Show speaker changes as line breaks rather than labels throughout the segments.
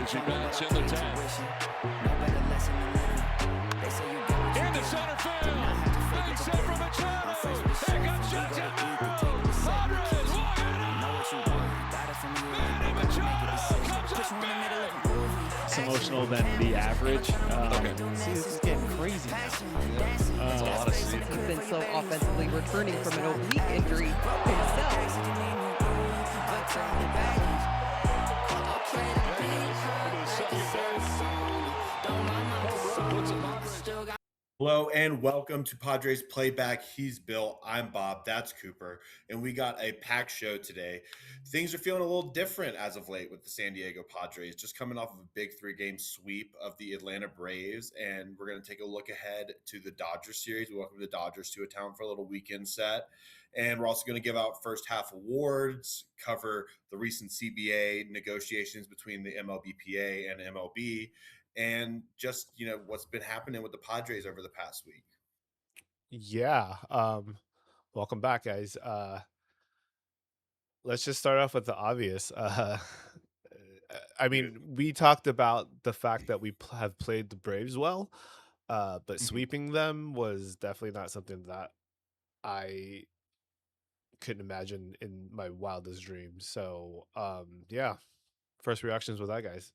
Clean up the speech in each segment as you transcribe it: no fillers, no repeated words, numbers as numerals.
Emergency bats in the 10th. Into center field. Makes it from Machado. Here comes Justin Merrill. Padres walking up. Manny Machado comes up big.
It's emotional than the average.
See, this is getting crazy now.
That's a lot of steam.
He's been so offensively returning from an oblique injury himself.
Hello and welcome to Padres Playback. He's Bill, I'm Bob, that's Cooper, and we got a packed show today. Things are feeling a little different as of late with the San Diego Padres, just coming off of a big 3-game sweep of the Atlanta Braves, and we're going to take a look ahead to the Dodgers series. We welcome the Dodgers to a town for a little weekend set, and we're also going to give out first half awards, cover the recent CBA negotiations between the MLBPA and MLB, and just, what's been happening with the Padres over the past week.
Yeah. Welcome back, guys. Let's just start off with the obvious. I mean, we talked about the fact that we have played the Braves well, but sweeping them was definitely not something that I couldn't imagine in my wildest dreams. So, yeah. First reactions with that, guys.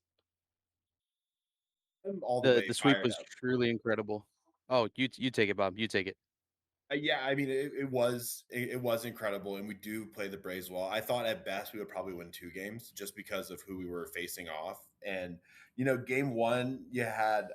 I'm all
The sweep
fired
was
up.
truly incredible. Oh, you take it, Bob. You take it.
Yeah, I mean, it was incredible, and we do play the Braves well. I thought at best we would probably win 2 games just because of who we were facing off. And game 1, you had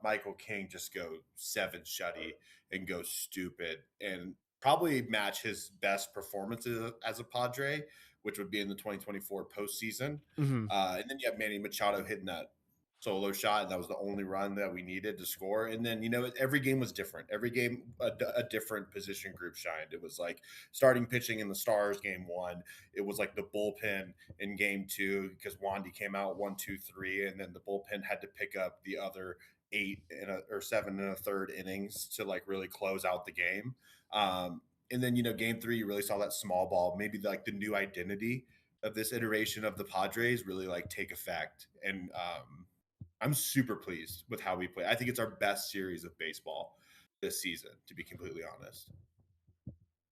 Michael King just go 7 shutty and go stupid, and probably match his best performances as a Padre, which would be in the 2024 postseason.
Mhm.
And then you have Manny Machado hitting that solo shot, and that was the only run that we needed to score. And then every game was different. Every game a different position group shined. It was like starting pitching in the Stars game 1. It was like the bullpen in game 2 because Wandy came out 1, 2, 3, and then the bullpen had to pick up the other 7 and a third innings to like really close out the game. And then game 3, you really saw that small ball, maybe like the new identity of this iteration of the Padres really like take effect. And I'm super pleased with how we play. I think it's our best series of baseball this season, to be completely honest.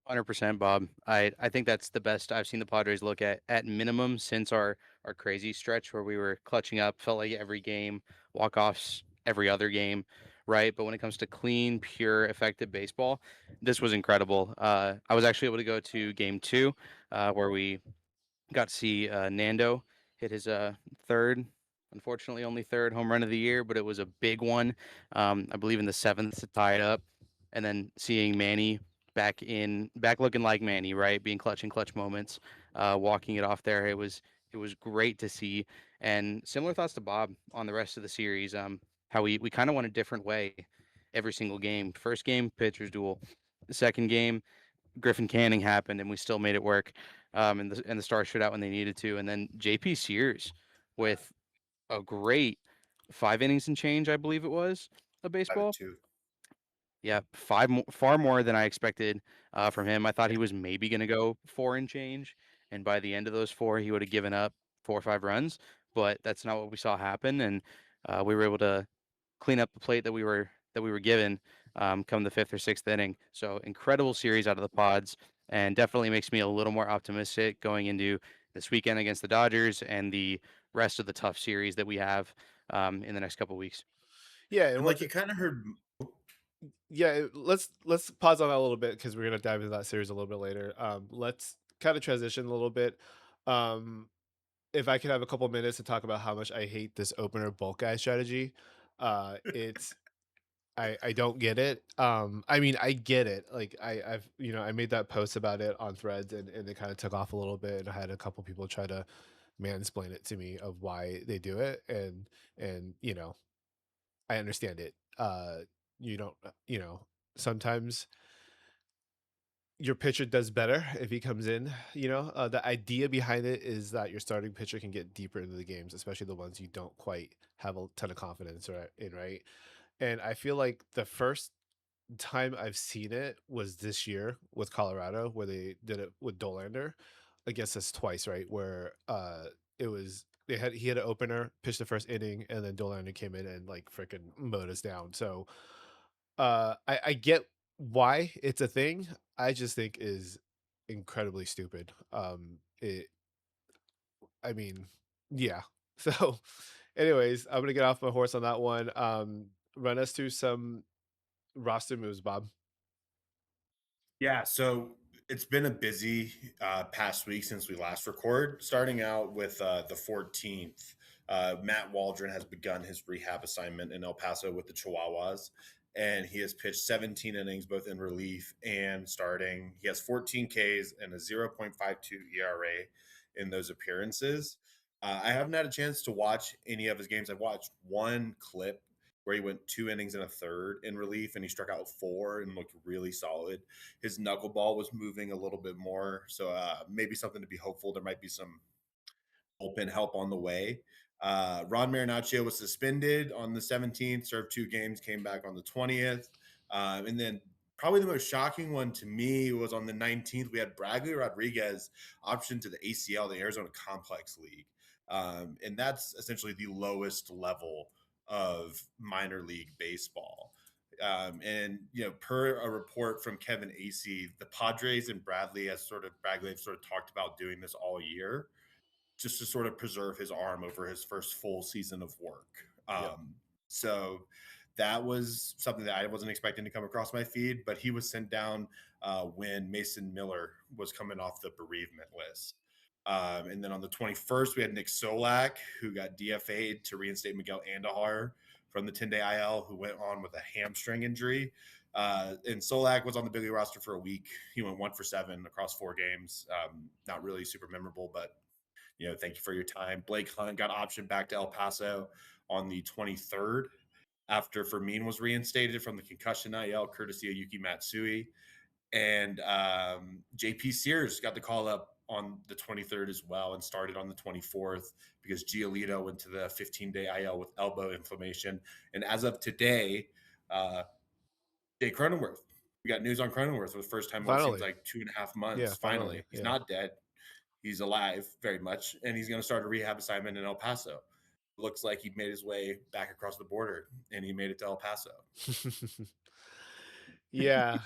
100%, Bob. I think that's the best I've seen the Padres look at minimum since our crazy stretch where we were clutching up, felt like every game, walk-offs every other game, right? But when it comes to clean, pure, effective baseball, this was incredible. I was actually able to go to game 2, where we got to see Nando hit his third, unfortunately only third home run of the year, but it was a big one. I believe in the 7th to tie it up, and then seeing Manny back looking like Manny, right, being clutch in clutch moments, walking it off there. It was great to see, and similar thoughts to Bob on the rest of the series. How we kind of went a different way every single game. First game, pitchers duel. The second game, Griffin Canning happened, and we still made it work. And the Stars showed out when they needed to. And then JP Sears with a great 5 innings and change, I believe it was, of baseball.
5-2.
Yeah, far more than I expected from him. I thought he was maybe going to go 4 and change, and by the end of those 4, he would have given up 4 or 5 runs. But that's not what we saw happen, and we were able to clean up the plate that we were given come the 5th or 6th inning. So incredible series out of the Pods, and definitely makes me a little more optimistic going into this weekend against the Dodgers and the rest of the tough series that we have in the next couple weeks.
Yeah,
And like you kind of heard.
Yeah, let's pause on that a little bit because we're gonna dive into that series a little bit later. Let's kind of transition a little bit. If I could have a couple minutes to talk about how much I hate this opener bulk guy strategy. It's I don't get it. I mean, I get it. Like I've I made that post about it on Threads, and it kind of took off a little bit, and I had a couple people try to mansplain it to me of why they do it, and I understand it. You don't, sometimes your pitcher does better if he comes in. The idea behind it is that your starting pitcher can get deeper into the games, especially the ones you don't quite have a ton of confidence in, right? And I feel like the first time I've seen it was this year with Colorado, where they did it with Dolander against us twice, right? Where it was he had an opener, pitched the first inning, and then Dolan came in and like freaking mowed us down. So I get why it's a thing. I just think is incredibly stupid. It I mean, yeah. So anyways, I'm gonna get off my horse on that one. Run us through some roster moves, Bob.
Yeah, so it's been a busy past week since we last record. Starting out with the 14th, Matt Waldron has begun his rehab assignment in El Paso with the Chihuahuas, and he has pitched 17 innings, both in relief and starting. He has 14 Ks and a 0.52 ERA in those appearances. I haven't had a chance to watch any of his games. I've watched one clip where he went 2 innings and a third in relief, and he struck out 4 and looked really solid. His knuckleball was moving a little bit more, so maybe something to be hopeful. There might be some bullpen help on the way. Ron Marinaccio was suspended on the 17th, served 2 games, came back on the 20th. And then probably the most shocking one to me was on the 19th. We had Bradley Rodriguez optioned to the ACL, the Arizona Complex League. And that's essentially the lowest level of minor league baseball. And per a report from Kevin Acey, the Padres and Bradley have sort of talked about doing this all year, just to sort of preserve his arm over his first full season of work.
Yep.
So that was something that I wasn't expecting to come across my feed, but he was sent down when Mason Miller was coming off the bereavement list. And then on the 21st, we had Nick Solak, who got DFA'd to reinstate Miguel Andahar from the 10-day IL, who went on with a hamstring injury. And Solak was on the big league roster for a week. He went 1 for 7 across 4 games. Not really super memorable, but thank you for your time. Blake Hunt got optioned back to El Paso on the 23rd after Fermin was reinstated from the concussion IL, courtesy of Yuki Matsui. And JP Sears got the call up on the 23rd as well and started on the 24th because Giolito went to the 15-day IL with elbow inflammation. And as of today, Jay Cronenworth, we got news on Cronenworth for the first time in seems
Finally.
like 2.5
Yeah,
months.
finally.
He's
Yeah.
not dead. He's alive very much, and he's going to start a rehab assignment in El Paso. Looks like he made his way back across the border, and he made it to El Paso.
Yeah,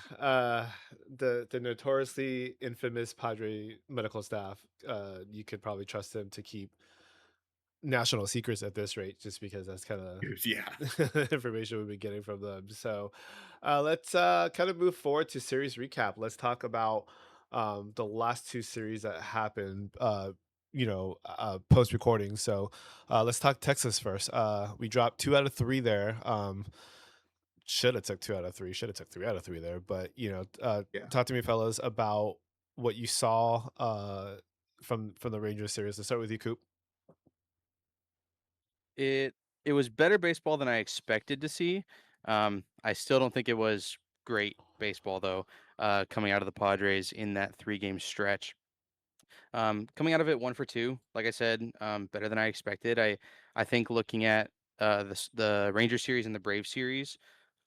the notoriously infamous Padre medical staff, you could probably trust them to keep national secrets at this rate, just because that's kind of
Yeah.
information we've been getting from them. So let's kind of move forward to series recap. Let's talk about the last 2 series that happened, post recording. So let's talk Texas first. We dropped 2 out of 3 there. Should have took 2 out of 3. Should have took 3 out of 3 there. But
Yeah.
talk to me, fellas, about what you saw from the Rangers series. Let's start with you, Coop.
It was better baseball than I expected to see. I still don't think it was great baseball though. Coming out of the Padres in that 3-game stretch. Coming out of it 1 for 2, like I said, better than I expected. I think looking at the Ranger series and the Brave series,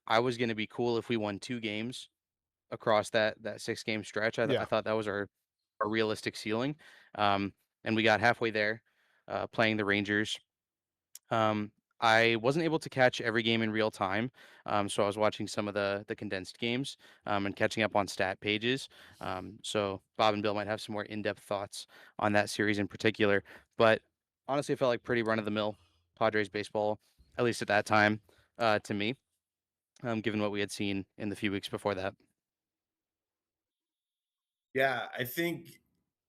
I was going to be cool if we won 2 games across that 6-game stretch. I
Yeah,
thought that was our realistic ceiling, and we got halfway there, playing the Rangers. Um, I wasn't able to catch every game in real time, so I was watching some of the condensed games, and catching up on stat pages. So Bob and Bill might have some more in-depth thoughts on that series in particular. But honestly, it felt like pretty run-of-the-mill Padres baseball, at least at that time, to me, given what we had seen in the few weeks before that.
Yeah, I think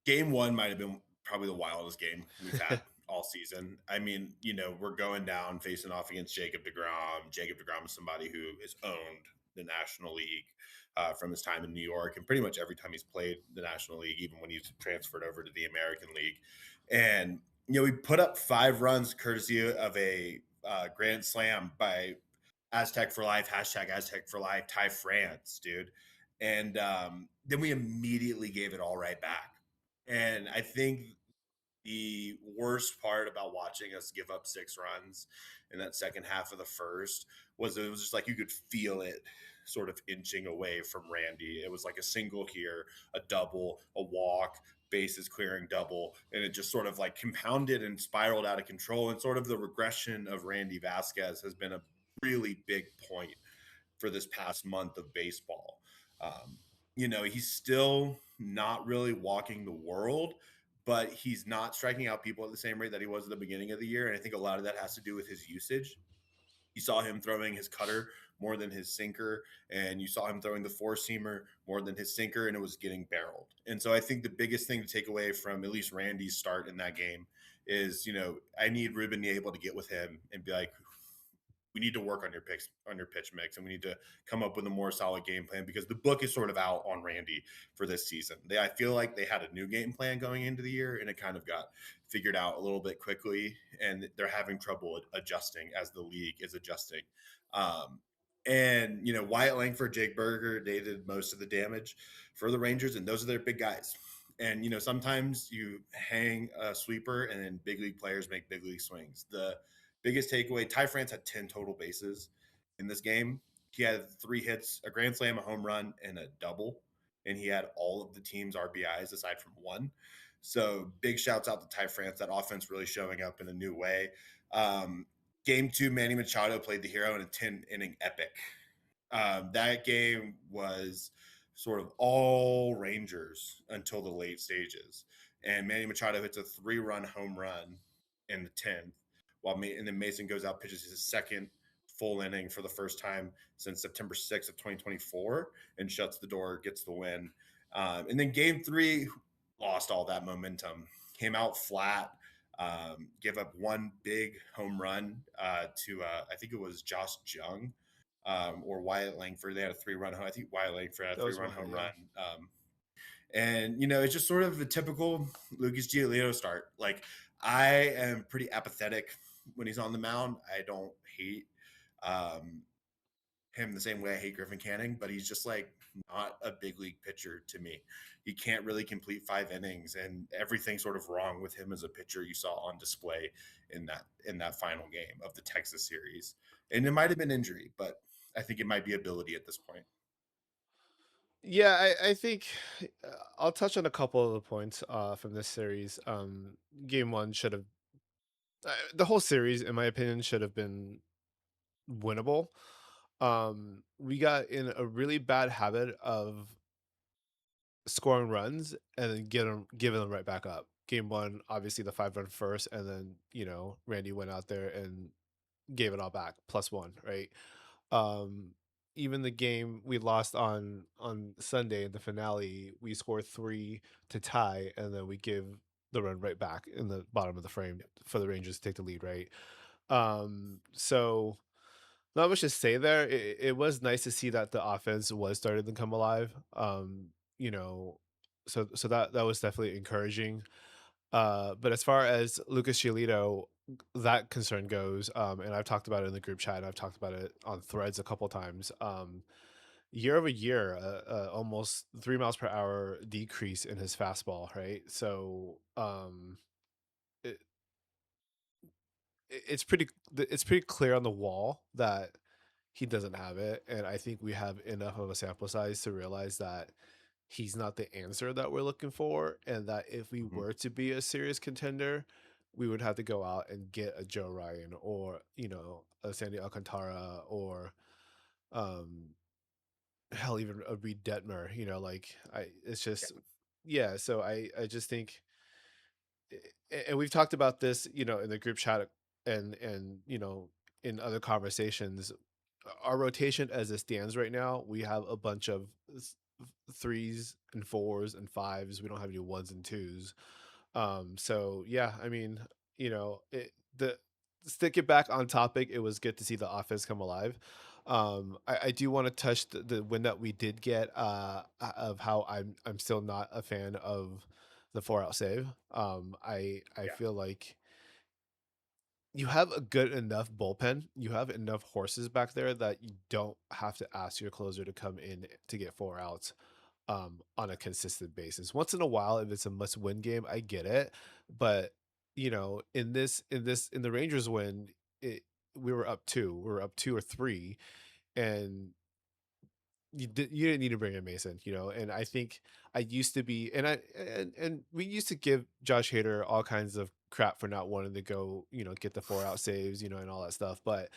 game 1 might have been probably the wildest game we've had all season. I mean, we're going down facing off against Jacob deGrom. Jacob deGrom is somebody who has owned the National League from his time in New York, and pretty much every time he's played the National League, even when he's transferred over to the American League. And we put up 5 runs courtesy of a grand slam by Aztec for Life, hashtag Aztec for Life, Ty France, dude. And then we immediately gave it all right back. And I think The worst part about watching us give up 6 runs in that second half of the first was it was just like you could feel it sort of inching away from Randy. It was like a single here, a double, a walk, bases clearing double, and it just sort of like compounded and spiraled out of control. And sort of the regression of Randy Vasquez has been a really big point for this past month of baseball. Um, he's still not really walking the world, but he's not striking out people at the same rate that he was at the beginning of the year. And I think a lot of that has to do with his usage. You saw him throwing his cutter more than his sinker, and you saw him throwing the four seamer more than his sinker, and it was getting barreled. And so I think the biggest thing to take away from at least Randy's start in that game is, I need Ruben to be able to get with him and be like, we need to work on your pitch mix, and we need to come up with a more solid game plan because the book is sort of out on Randy for this season. I feel like they had a new game plan going into the year, and it kind of got figured out a little bit quickly, and they're having trouble adjusting as the league is adjusting. And Wyatt Langford, Jake Berger, they did most of the damage for the Rangers, and those are their big guys. And sometimes you hang a sweeper, and then big league players make big league swings. The biggest takeaway: Ty France had 10 total bases in this game. He had 3 hits, a grand slam, a home run, and a double. And he had all of the team's RBIs aside from 1. So big shouts out to Ty France. That offense really showing up in a new way. Game 2, Manny Machado played the hero in a 10-inning epic. That game was sort of all Rangers until the late stages. And Manny Machado hits a 3-run home run in the 10th, and then Mason goes out, pitches his second full inning for the first time since September 6th of 2024, and shuts the door, gets the win. And then game 3 lost all that momentum, came out flat, gave up 1 big home run to I think it was Josh Jung or Wyatt Langford. They had a 3-run home. I think Wyatt Langford had a 3-run home run. And it's just sort of a typical Lucas Giolito start. Like, I am pretty apathetic when he's on the mound. I don't hate him the same way I hate Griffin Canning, but he's just like not a big league pitcher to me. He can't really complete 5 innings, and everything sort of wrong with him as a pitcher you saw on display in that final game of the Texas series. And it might have been injury, but I think it might be ability at this point.
Yeah, I think I'll touch on a couple of the points from this series. Game 1 should have the whole series, in my opinion, should have been winnable. We got in a really bad habit of scoring runs and then giving them right back up. Game 1, obviously the 5-run first, and then Randy went out there and gave it all back, +1, right? Um, Even the game we lost on Sunday in the finale, we scored 3 to tie, and then we give the run right back in the bottom of the frame for the Rangers to take the lead, right? So not much to say there. It was nice to see that the offense was starting to come alive. You know, so that was definitely encouraging. But as far as Lucas Giolito, that concern goes, and I've talked about it in the group chat, and I've talked about it on threads a couple times. Year over year, almost 3 miles per hour decrease in his fastball, right? So, it, it's pretty clear on the wall that he doesn't have it, and I think we have enough of a sample size to realize that he's not the answer that we're looking for, and that if we
Mhm.
were to be a serious contender, we would have to go out and get a Joe Ryan or a Sandy Alcantara or um hell, even a Reed Detmer. Like it's just yeah. So I just think, and we've talked about this, in the group chat and in other conversations. Our rotation as it stands right now, we have a bunch of threes and fours and fives. We don't have any ones and twos. So yeah, I mean, the stick it back on topic. It was good to see the offense come alive. I do want to touch the win that we did get. Of how I'm still not a fan of the 4-out save. I
Yeah.
feel like you have a good enough bullpen. You have enough horses back there that you don't have to ask your closer to come in to get 4 outs. on a consistent basis. Once in a while, if it's a must-win game, I get it, but in the Rangers win, it we were up 2 or 3, and you didn't need to bring in Mason, and I think I used to be, and we used to give Josh Hader all kinds of crap for not wanting to go, get the 4 out saves, and all that stuff, but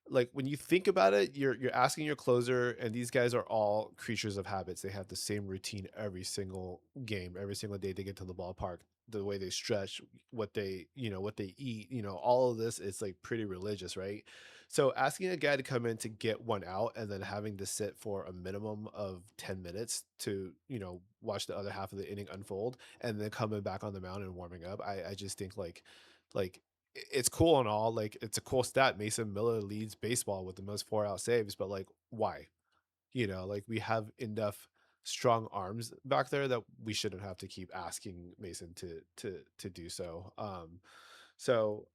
like when you think about it, you're asking your closer, and these guys are all creatures of habits. They have the same routine every single game, every single day they get to the ballpark. The way they stretch, what they eat, all of this is like pretty religious, right? So asking a guy to come in to get 1 out and then having to sit for a minimum of 10 minutes to, watch the other half of the inning unfold and then coming back on the mound and warming up, I just think like it's cool and all, like it's a cool stat. Mason Miller leads baseball with the most 4 out saves, but like why? Like we have enough strong arms back there that we shouldn't have to keep asking Mason to do so. So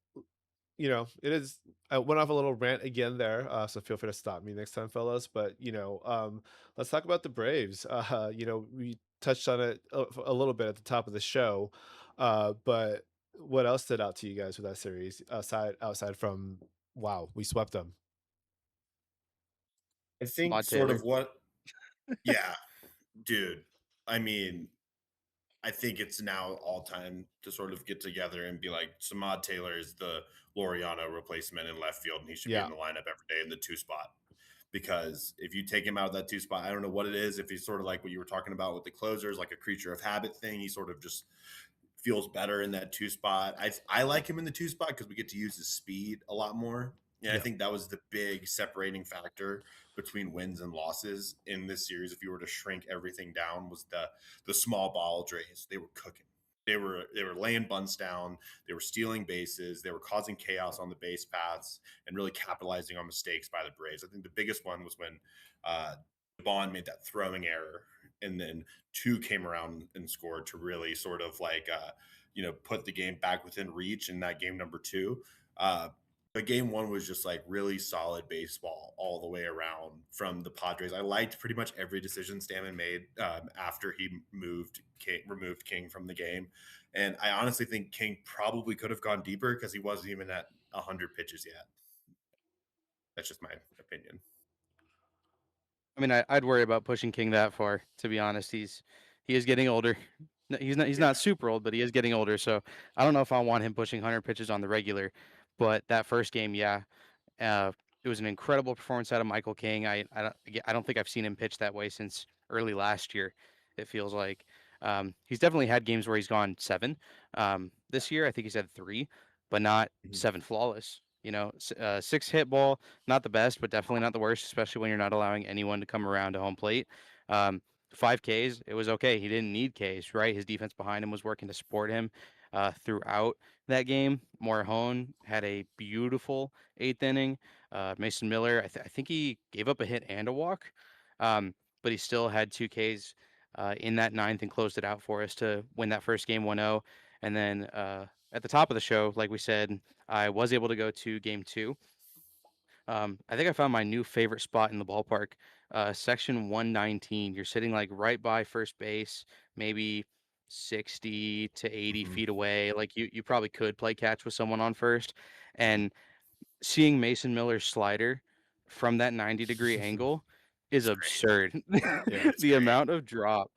it is. I went off a little rant again there, so feel free to stop me next time, fellas. But let's talk about the Braves. We touched on it a little bit at the top of the show, but what else stood out to you guys with that series outside from wow, we swept them?
I think
Mod
sort
Taylor.
of what, yeah, dude. I mean, I think it's now all time to sort of get together and be like, Samad Taylor is the Laureano replacement in left field, and he should be
Yeah,
in the lineup every day in the 2 spot. Because if you take him out of that 2 spot, I don't know what it is. If he's sort of like what you were talking about with the closers, like a creature of habit thing, he sort of just feels better in that 2 spot. I like him in the 2 spot because we get to use his speed a lot more. And I
yeah,
think that was the big separating factor between wins and losses in this series. If you were to shrink everything down, was the small ball drays. They were cooking. They were laying bunts down. They were stealing bases. They were causing chaos on the base paths and really capitalizing on mistakes by the Braves. I think the biggest one was when Bond made that throwing error, and then two came around and scored to really sort of like put the game back within reach in that game number two. But game one was just like really solid baseball all the way around from the Padres. I liked pretty much every decision Stammen made after he removed King from the game, and I honestly think King probably could have gone deeper because he wasn't even at 100 pitches yet. That's just my opinion.
I mean, I'd worry about pushing King that far. To be honest, he is getting older. He's
Yeah.
not super old, but he is getting older. So I don't know if I want him pushing 100 pitches on the regular. But that first game, yeah, it was an incredible performance out of Michael King. I don't think I've seen him pitch that way since early last year. It feels like he's definitely had games where he's gone 7. This year, I think he's had 3, but not
Mhm.
7 flawless. 6 hit ball, not the best, but definitely not the worst, especially when you're not allowing anyone to come around to home plate. Um, 5 Ks, it was okay. He didn't need Ks, right? His defense behind him was working to support him throughout that game. Morihone had a beautiful 8th inning. Mason Miller, I think he gave up a hit and a walk, but he still had 2 Ks in that 9th and closed it out for us to win that first game 1-0. And then at the top of the show, like we said, I was able to go to game 2. I think I found my new favorite spot in the ballpark, section 119. You're sitting like right by first base, maybe 60 to 80
Mhm.
feet away. Like you probably could play catch with someone on first. And seeing Mason Miller's slider from that 90-degree angle is
It's great.
absurd.
yeah.
It's
The
great.
amount of drop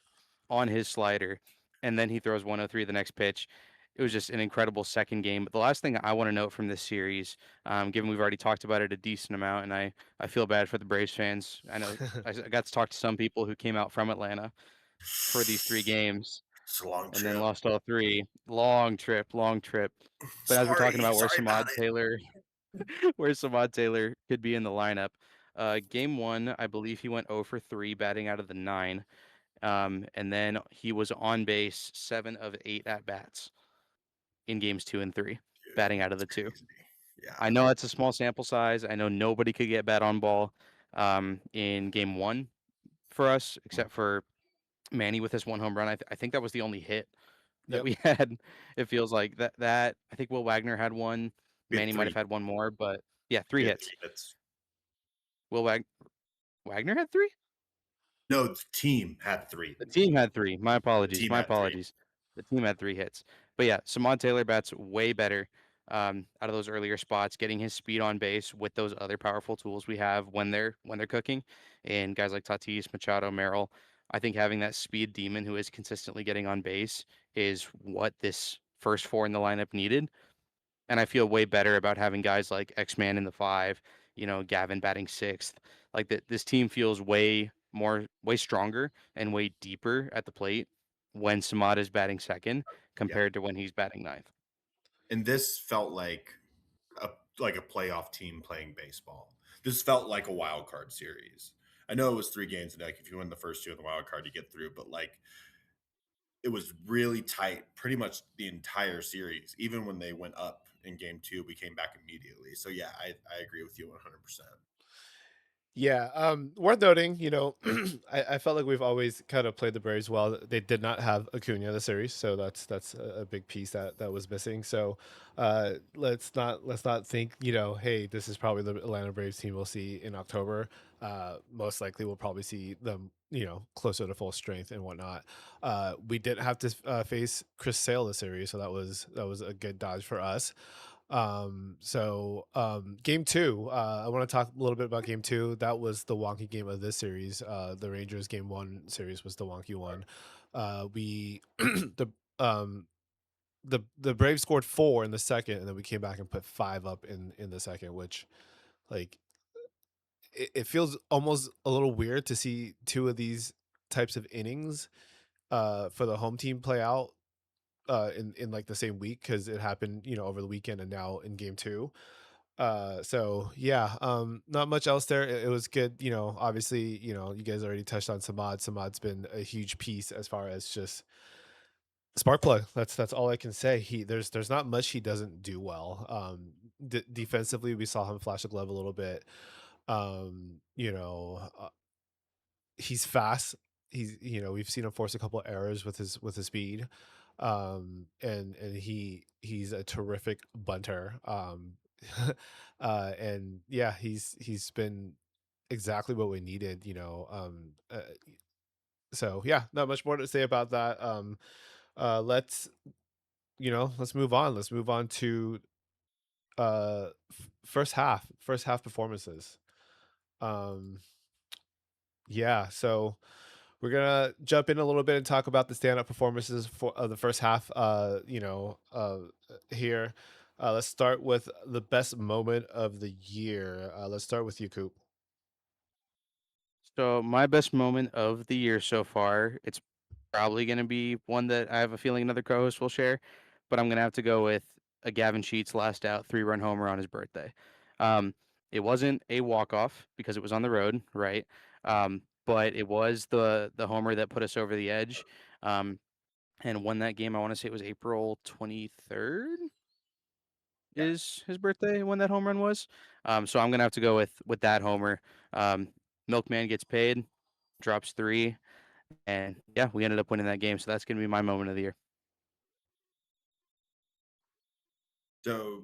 on his slider, and then he throws 103 the next pitch. It was just an incredible second game. But the last thing I want to note from this series, given we've already talked about it a decent amount, and I feel bad for the Braves fans. I know I got to talk to some people who came out from Atlanta for these 3 games
It's a long
and then
trip.
lost all 3. Long trip, long trip. But as we're talking
Sorry.
about
Sorry about it.
Where Samad Taylor could be in the lineup, game 1, I believe he went 0 for 3 batting out of the 9. And then he was on base 7 of 8 at bats in games 2 and 3,
Dude,
batting out of
it's
the 2.
crazy. Yeah.
I know it's a small sample size. I know nobody could get bat on ball in game 1 for us, except for Manny with his 1 home run. I think that was the only hit that
Yep.
we had. It feels like that. I think Will Wagner had 1.
We had
Manny might have
three.
had 1 more, but yeah,
We
3
had
hits.
three hits.
Will Wagner had 3.
No, the team had 3.
The team had 3. My
The
apologies.
team
My
had 3.
apologies. The team had 3 hits. But yeah, Samad Taylor bats way better out of those earlier spots, getting his speed on base with those other powerful tools we have when they're cooking, and guys like Tatis, Machado, Merrill. I think having that speed demon who is consistently getting on base is what this first 4 in the lineup needed. And I feel way better about having guys like X-Man in the 5, Gavin batting 6th. Like that, this team feels way stronger and way deeper at the plate when Samad is batting second
Yeah.
compared to when he's batting ninth.
And this felt a like a playoff team playing baseball. This felt like a wild card series. I know it was 3 games, and like if you win the first 2 in the wild card, you get through. But like it was really tight, pretty much the entire series. Even when they went up in game 2, we came back immediately. So yeah, I agree with you 100%.
Yeah, worth noting, I felt like we've always kind of played the Braves well. They did not have Acuna in the series, so that's a big piece that was missing. So let's not think, hey, this is probably the Atlanta Braves team we'll see in October. Most likely we'll probably see them, closer to full strength and whatnot. We didn't have to face Chris Sale this series, so that was a good dodge for us. Game 2, I want to talk a little bit about game 2. That was the wonky game of this series. The Rangers game 1 series was the wonky one. We the the Braves scored 4 in the second, and then we came back and put 5 up in the second, which, like, it feels almost a little weird to see 2 of these types of innings for the home team play out in like the same week, because it happened, over the weekend and now in game 2. So yeah, not much else there. It was good, obviously, you guys already touched on Samad's been a huge piece as far as just spark plug. That's all I can say. There's not much he doesn't do well. Defensively, we saw him flash a glove a little bit. um you know uh, he's fast. We've seen him force a couple of errors with his speed. And he's a terrific bunter. And yeah, he's been exactly what we needed. So yeah, not much more to say about that. Let's let's move on. Let's move on to first half performances. um yeah, so we're gonna jump in a little bit and talk about the stand-up performances for the first half. Here, let's start with the best moment of the year. Let's start with you, Coop.
So my best moment of the year so far, it's probably going to be one that I have a feeling another co-host will share, but I'm going to have to go with a Gavin Sheets last out 3-run homer on his birthday. Um, it wasn't a walk-off because it was on the road, right? But it was the homer that put us over the edge, um, and won that game. I want to say it was April 23rd
Yeah.
is his birthday when that home run was. So I'm gonna have to go with that homer. Um, Milkman gets paid, drops 3, and yeah, we ended up winning that game. So that's gonna be my moment of the year.
So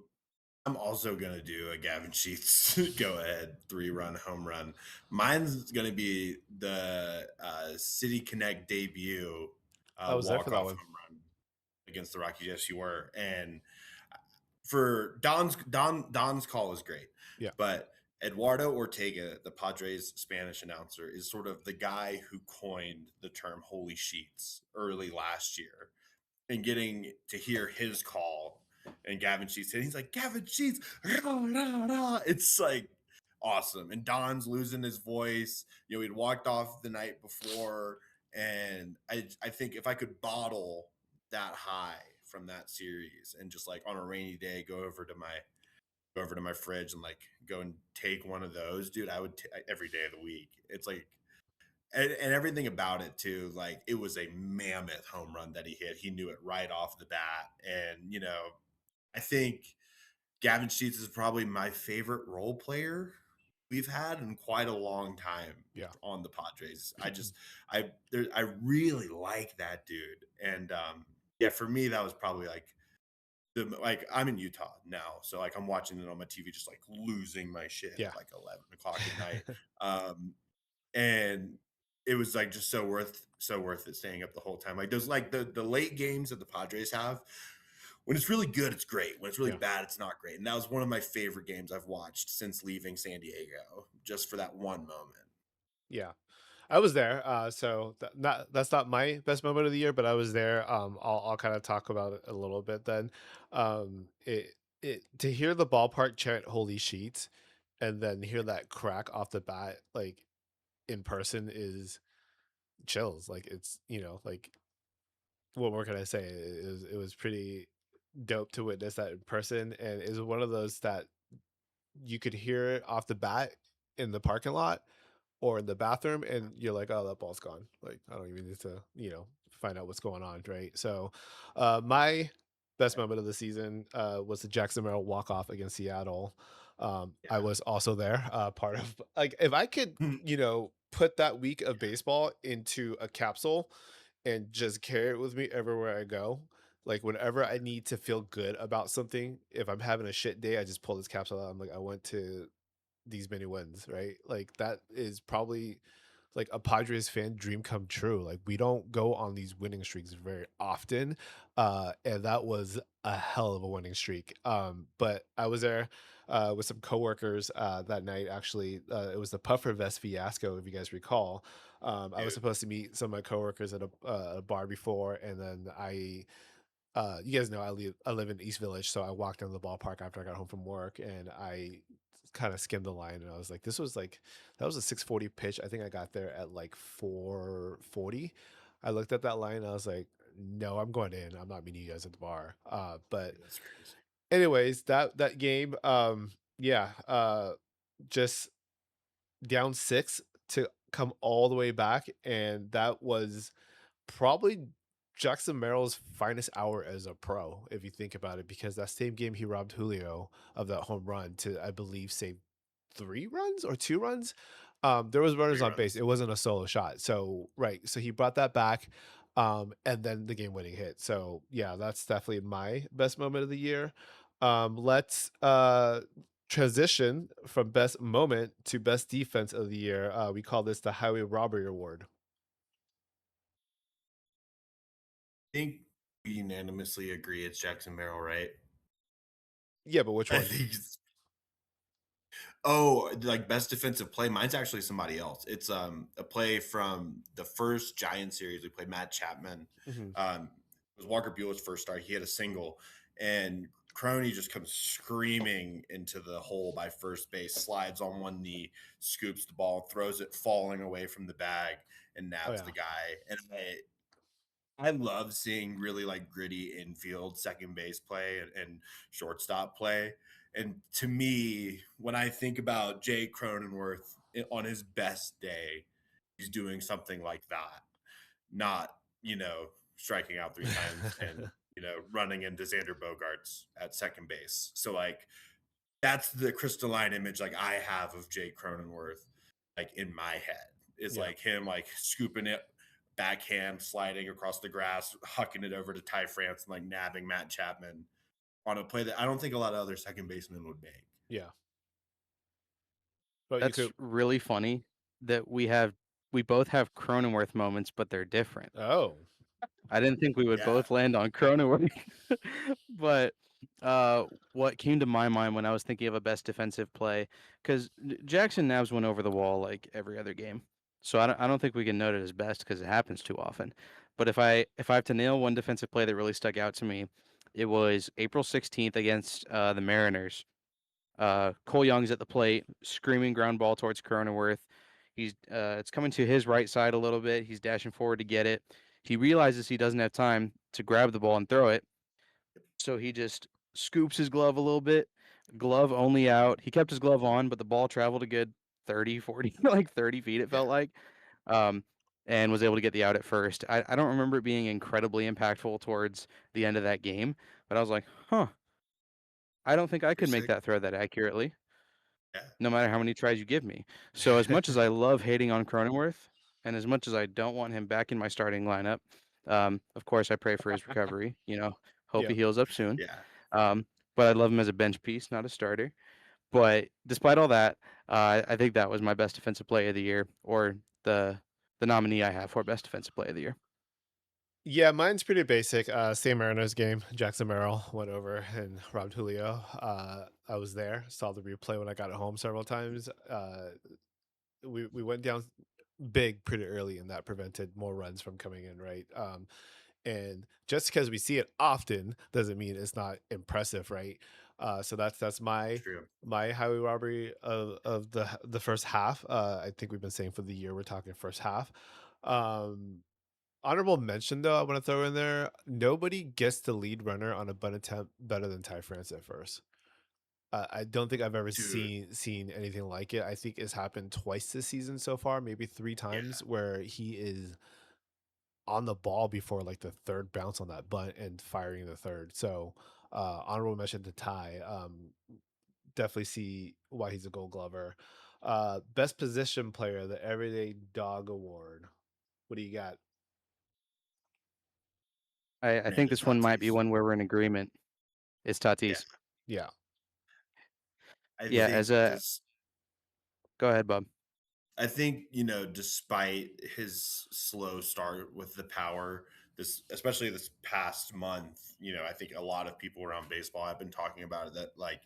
I'm also gonna do a Gavin Sheets go ahead 3-run home run. Mine's gonna be the City Connect debut
I was there for
walk
that
off
one.
home run against the Rockies. Yes, you were. And for Don's call is great,
Yeah.
but Eduardo Ortega, the Padres Spanish announcer, is sort of the guy who coined the term "holy sheets" early last year, and getting to hear his call and Gavin Sheets, and he's like, Gavin Sheets, rah, rah, rah. It's like awesome. And Don's losing his voice. He'd walked off the night before, and I think if I could bottle that high from that series and just like on a rainy day go over to my fridge and like go and take one of those, dude, I would every day of the week. It's like and everything about it too, like it was a mammoth home run that he hit. He knew it right off the bat. And I think Gavin Sheets is probably my favorite role player we've had in quite a long time
Yeah.
on the Padres. I really like that dude. And yeah, for me that was probably like like I'm in Utah now, so like I'm watching it on my TV, just like losing my shit
Yeah.
at like 11 o'clock at night. And it was like just so worth it staying up the whole time. Like those like the late games that the Padres have, when it's really good, it's great. When it's really
Yeah.
bad, it's not great. And that was one of my favorite games I've watched since leaving San Diego, just for that one moment.
Yeah. I was there. So that's not my best moment of the year, but I was there. I'll kind of talk about it a little bit then. It to hear the ballpark chant "Holy Sheets," and then hear that crack off the bat, like in person, is chills. Like it's like what more can I say? It was pretty dope to witness that in person, and it was one of those that you could hear it off the bat in the parking lot or in the bathroom, and you're like, oh, that ball's gone. Like, I don't even need to, find out what's going on, right? So, my best moment of the season was the Jackson Merrill walk off against Seattle. I was also there, part of like if I could,
Yeah.
put that week of baseball into a capsule and just carry it with me everywhere I go. Like whenever I need to feel good about something, if I'm having a shit day, I just pull this capsule out. I'm like, I went to these many wins, right? Like that is probably like a Padres fan dream come true. Like we don't go on these winning streaks very often. And that was a hell of a winning streak. But I was there with some coworkers that night actually. It was the puffer vest fiasco, if you guys recall. I was
Dude,
supposed to meet some of my coworkers at a bar before, and then you guys know I live in East Village, so I walked down to the ballpark after I got home from work, and I kind of skimmed the line, and I was like, that was a 6:40 pitch. I think I got there at like 4:40. I looked at that line, and I was like, no, I'm going in. I'm not meeting you guys at the bar. But
that's crazy.
anyways, that game, yeah, just down six to come all the way back, and that was probably Jackson Merrill's finest hour as a pro, if you think about it, because that same game he robbed Julio of that home run to, I believe, save 3 runs or 2 runs. There was runners on base.
Reruns.
It wasn't a solo shot. So right. So he brought that back. And then the game winning hit. So yeah, that's definitely my best moment of the year. Let's transition from best moment to best defense of the year. We call this the Highway Robbery Award.
I think we unanimously agree it's Jackson Merrill, right?
Yeah, but which
I
one?
think oh, like best defensive play. Mine's actually somebody else. It's a play from the first Giant series. We played Matt Chapman.
Mhm.
It was Walker Buehler's first start. He had a single, and Crony just comes screaming into the hole by first base, slides on one knee, scoops the ball, throws it falling away from the bag, and
Oh
nabs
yeah.
the guy. And I love seeing really like gritty infield, second base play and shortstop play. And to me, when I think about Jay Cronenworth on his best day, he's doing something like that, not, striking out 3 times and, running into Xander Bogarts at second base. So, like, that's the crystalline image like I have of Jay Cronenworth, like in my head, is
Yeah.
like him like scooping it backhand, sliding across the grass, hucking it over to Ty France and like nabbing Matt Chapman on a play that I don't think a lot of other second basemen would make.
Yeah. But you
That's
could.
really funny that we both have Cronenworth moments, but they're different.
Oh.
I didn't think we would
Yeah.
both land on Cronenworth, but uh, what came to my mind when I was thinking of a best defensive play, because Jackson Nabs went over the wall like every other game, so I don't think we can note it as best because it happens too often. But if I have to nail one defensive play that really stuck out to me, it was April 16th against the Mariners. Cole Young's at the plate, screaming ground ball towards Cronenworth. It's coming to his right side a little bit. He's dashing forward to get it. He realizes he doesn't have time to grab the ball and throw it, so he just scoops his glove a little bit. Glove only out. He kept his glove on, but the ball traveled a good 30, 40, like 30 feet, it
Yeah.
felt like, um, and was able to get the out at first. I don't remember it being incredibly impactful towards the end of that game, but I was like, huh, I don't think I could
Pretty
make
sick.
that throw that accurately
Yeah.
no matter how many tries you give me. So as much as I love hating on Cronenworth, and as much as I don't want him back in my starting lineup, of course I pray for his recovery. Hope
Yeah.
he heals up soon.
Yeah.
Um, but I love him as a bench piece, not a starter. But despite all that, I think that was my best defensive play of the year, or the the nominee I have for best defensive player of the year.
Yeah, mine's pretty basic. Same Mariners game. Jackson Merrill went over and robbed Julio. I was there, saw the replay when I got it home several times. We went down big pretty early, and that prevented more runs from coming in, right? And just because we see it often doesn't mean it's not impressive, right? So that's my
True.
highway robbery of the first half. I think we've been saying for the year we're talking first half. Um, Honorable mention though, I want to throw in there. Nobody gets the lead runner on a bunt attempt better than Ty France at first. I don't think I've ever
Dude.
seen anything like it. I think it's happened twice this season so far, maybe three
Yeah.
times, where he is on the ball before like the third bounce on that bunt and firing the third. So honorable mention to Ty. Definitely see why he's a Gold Glover. Best position player, the Everyday Dog Award. What do you got?
I think
Fernando
this one might be
Tatis.
one where we're in agreement. It's
Yeah.
Tatis.
Yeah.
I
Yeah,
think
as a
this
go ahead, Bob.
I think, despite his slow start with the power, especially this past month, I think a lot of people around baseball have been talking about it, that like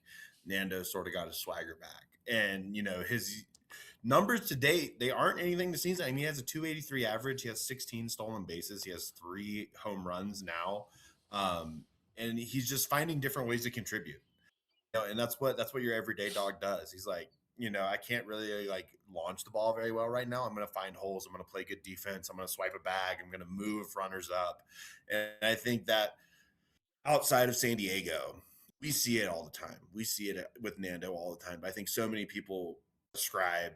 Nando sort of got his swagger back. And, his numbers to date, they aren't anything to sneeze at. I mean, he has a 283 average, he has 16 stolen bases, he has 3 home runs now. And he's just finding different ways to contribute. And that's what your everyday dog does. He's like, I can't really like launch the ball very well right now. I'm going to find holes. I'm going to play good defense. I'm going to swipe a bag. I'm going to move runners up. And I think that outside of San Diego, we see it all the time. We see it with Nando all the time. But I think so many people ascribe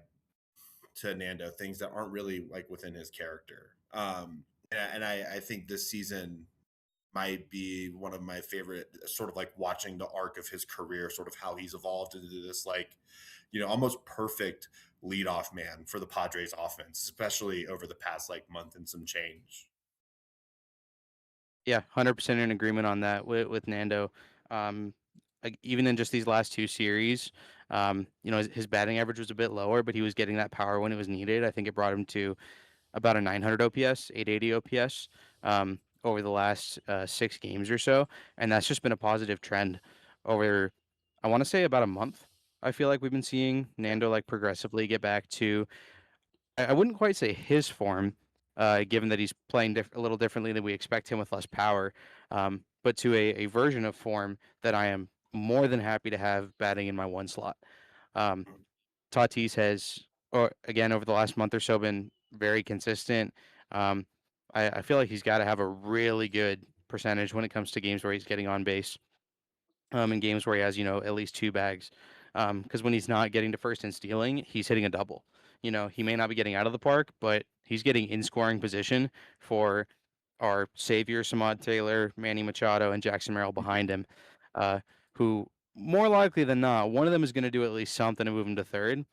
to Nando things that aren't really like within his character. And I think this season might be one of my favorite, sort of like watching the arc of his career, sort of how he's evolved into this like, almost perfect leadoff man for the Padres offense, especially over the past like month and some change.
Yeah, 100% in agreement on that with Nando. Um, like even in just these last 2 series, his batting average was a bit lower, but he was getting that power when it was needed. I think it brought him to about a 900 OPS, 880 OPS over the last 6 games or so, and that's just been a positive trend over, I want to say, about a month. I feel like we've been seeing Nando like progressively get back to, I wouldn't quite say his form, given that he's playing a little differently than we expect him with less power, but to a version of form that I am more than happy to have batting in my one slot. Um, Tatis has, or again, over the last month or so, been very consistent. Um, I feel like he's got to have a really good percentage when it comes to games where he's getting on base. In games where he has, at least 2 bags. Because when he's not getting to first and stealing, he's hitting a double. He may not be getting out of the park, but he's getting in scoring position for our savior, Samad Taylor, Manny Machado, and Jackson Merrill behind him, uh, who more likely than not, one of them is going to do at least something to move him to third,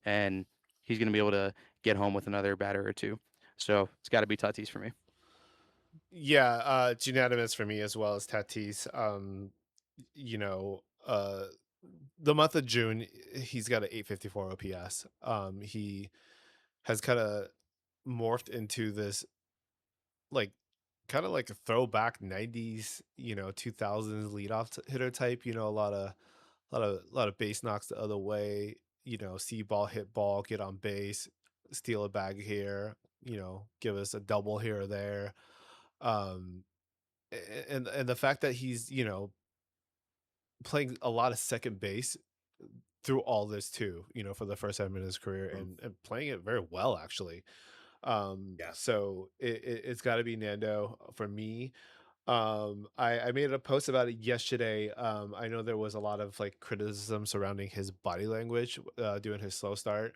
and he's going to be able to get home with another batter or two. So it's got to be Tatis for me.
Yeah, it's unanimous for me as well as Tatis. You know, the month of June, he's got an 854 OPS. He has kind of morphed into this like kind of like a throwback 90s, 2000s leadoff hitter type, a lot of base knocks the other way, see ball, hit ball, get on base, steal a bag here, give us a double here or there. Um and the fact that he's, playing a lot of second base through all this too, for the first time in his career
Mhm.
and playing it very well actually.
Yeah.
So it's got to be Nando for me. I made a post about it yesterday. I know there was a lot of like criticism surrounding his body language doing his slow start.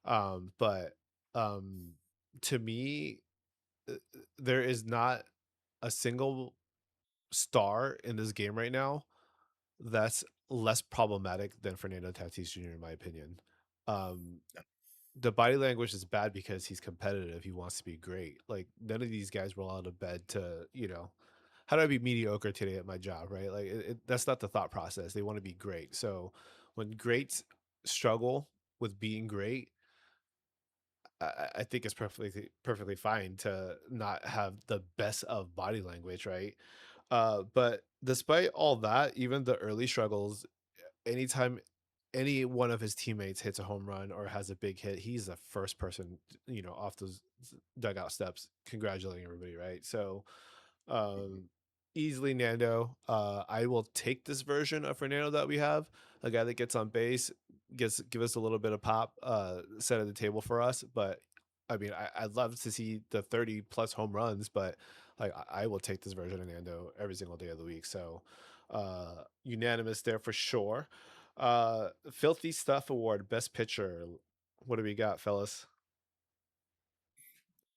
But um to me, uh, there is not a single star in this game right now that's less problematic than Fernando Tatis Jr. in my opinion. Um, the body language is bad because he's competitive. He wants to be great. Like none of these guys roll out of bed to, how do I be mediocre today at my job, right? Like that's not the thought process. They want to be great. So when greats struggle with being great, I think it's perfectly fine to not have the best of body language, right? But despite all that, even the early struggles, anytime any one of his teammates hits a home run or has a big hit, he's the first person, off those dugout steps congratulating everybody, right? So, um, easily Nando. I will take this version of Fernando that we have, a guy that gets on base, give us a little bit of pop, set at the table for us. But I mean, I'd love to see the 30 plus home runs, but like I will take this version of Nando every single day of the week. So, unanimous there for sure. Filthy Stuff Award, Best Pitcher. What do we got, fellas?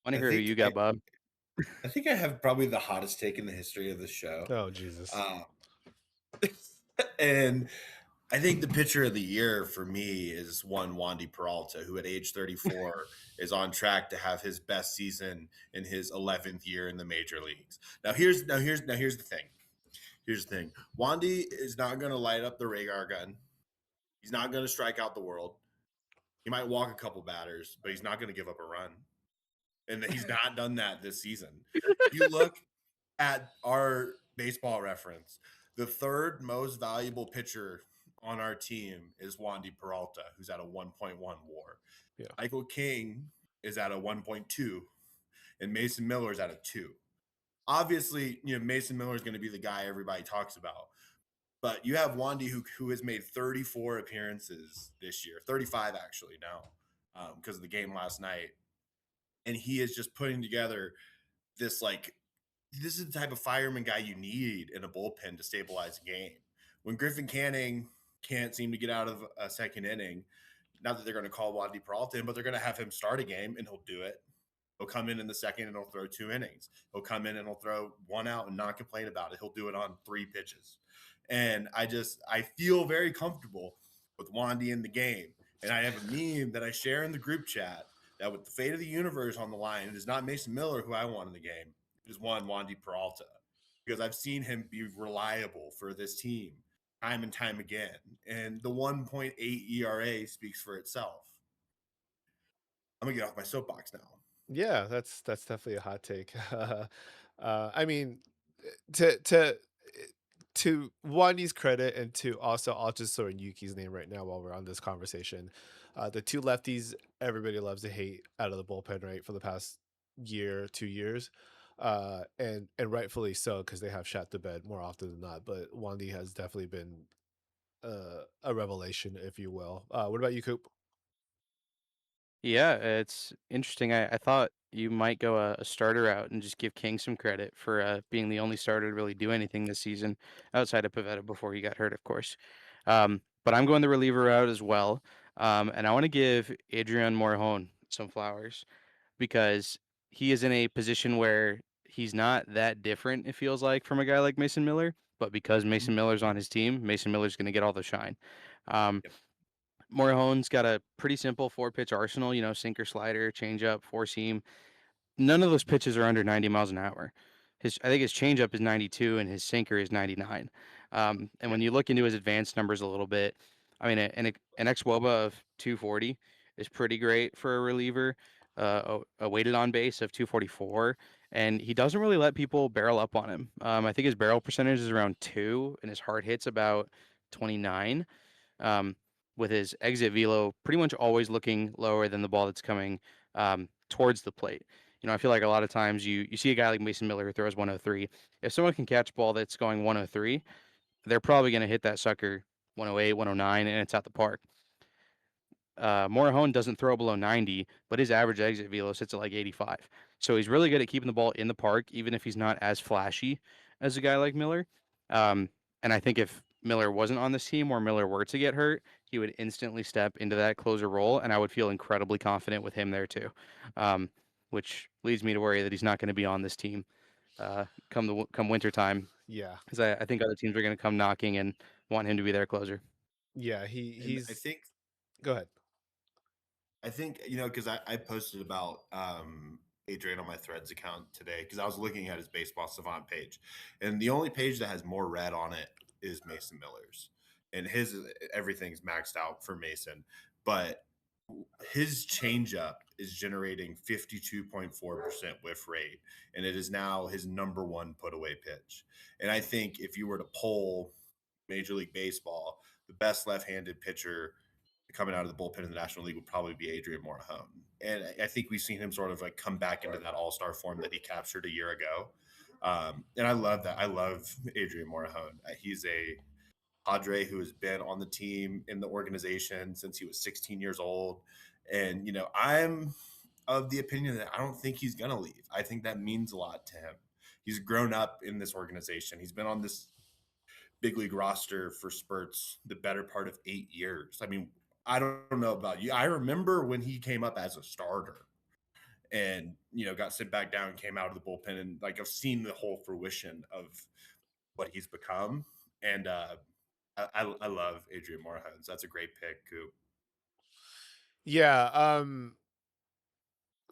Want to
I
hear who
think
you got, Bob?
I think I have probably the hottest take in the history of the show.
Oh Jesus.
And I think the pitcher of the year for me is one Wandy Peralta, who at age 34 is on track to have his best season in his 11th year in the major leagues. Here's the thing. Here's the thing. Wandy is not going to light up the Rhaegar gun. He's not going to strike out the world. He might walk a couple batters, but he's not going to give up a run. And he's not done that this season. If you look at our baseball reference, the third most valuable pitcher on our team is Wandy Peralta, who's at a 1.1 WAR.
Yeah.
Michael King is at a 1.2, and Mason Miller is at a 2. Obviously, Mason Miller is going to be the guy everybody talks about. But you have Wandy who has made 34 appearances this year, 35 actually now, because of the game last night. And he is just putting together this this is the type of fireman guy you need in a bullpen to stabilize a game. When Griffin Canning can't seem to get out of a second inning, not that they're going to call Wandy Peralta in, but they're going to have him start a game, and he'll do it. He'll come in the second and he'll throw 2 innings. He'll come in and he'll throw 1 out and not complain about it. He'll do it on 3 pitches. And I feel very comfortable with Wandy in the game. And I have a meme that I share in the group chat that with the fate of the universe on the line, it is not Mason Miller who I want in the game. It is one Wandy Peralta, because I've seen him be reliable for this team time and time again. And the 1.8 ERA speaks for itself. I'm going to get off my soapbox now.
Yeah, that's definitely a hot take. I mean, to Wandy's credit, and to also, I'll just throw in Yuki's name right now while we're on this conversation. The two lefties everybody loves to hate out of the bullpen, right, for the past year, 2 years, and rightfully so, because they have shot the bed more often than not. But Wandy has definitely been a revelation, if you will. What about you, Coop?
Yeah, it's interesting. I thought you might go a starter out and just give King some credit for being the only starter to really do anything this season outside of Pavetta before he got hurt, of course. But I'm going the reliever route as well. And I want to give Adrian Morejon some flowers because he is in a position where he's not that different, it feels like, from a guy like Mason Miller. But because Mason Miller's on his team, Mason Miller's going to get all the shine. Um,
Yep.
Morejon's got a pretty simple 4-pitch arsenal, sinker, slider, changeup, four seam. None of those pitches are under 90 miles an hour. I think his changeup is 92 and his sinker is 99. And when you look into his advanced numbers a little bit, I mean, an xWOBA of 240 is pretty great for a reliever. A weighted on base of 244, and he doesn't really let people barrel up on him. I think his barrel percentage is around 2, and his hard hit's about 29. Um, with his exit velo pretty much always looking lower than the ball that's coming towards the plate. I feel like a lot of times you see a guy like Mason Miller who throws 103. If someone can catch a ball that's going 103, they're probably going to hit that sucker 108, 109, and it's at the park. Morejon doesn't throw below 90, but his average exit velo sits at like 85. So he's really good at keeping the ball in the park, even if he's not as flashy as a guy like Miller. And I think if Miller wasn't on this team or Miller were to get hurt, he would instantly step into that closer role, and I would feel incredibly confident with him there too. Which leads me to worry that he's not going to be on this team come winter time,
Yeah,
because I think other teams are going to come knocking and want him to be their closer.
yeah,
And
he's.
I think
Go ahead.
because I posted about Adrian on my Threads account today because I was looking at his Baseball Savant page, and the only page that has more red on it is Mason Miller's, and everything's maxed out for Mason. But his changeup is generating 52.4% whiff rate, and it is now his number one put away pitch. And I think if you were to poll Major League Baseball, the best left handed pitcher coming out of the bullpen in the National League would probably be Adrian Morejon. And I think we've seen him sort of like come back into that all-star form that he captured a year ago. And I love that. I love Adrian Morejon. He's a Padre who has been on the team in the organization since he was 16 years old. And, I'm of the opinion that I don't think he's going to leave. I think that means a lot to him. He's grown up in this organization. He's been on this big league roster for spurts the better part of 8 years. I mean, I don't know about you. I remember when he came up as a starter and, got sent back down and came out of the bullpen. And like, I've seen the whole fruition of what he's become. And I love Adrian Morejon. That's a great pick, Coop.
Yeah,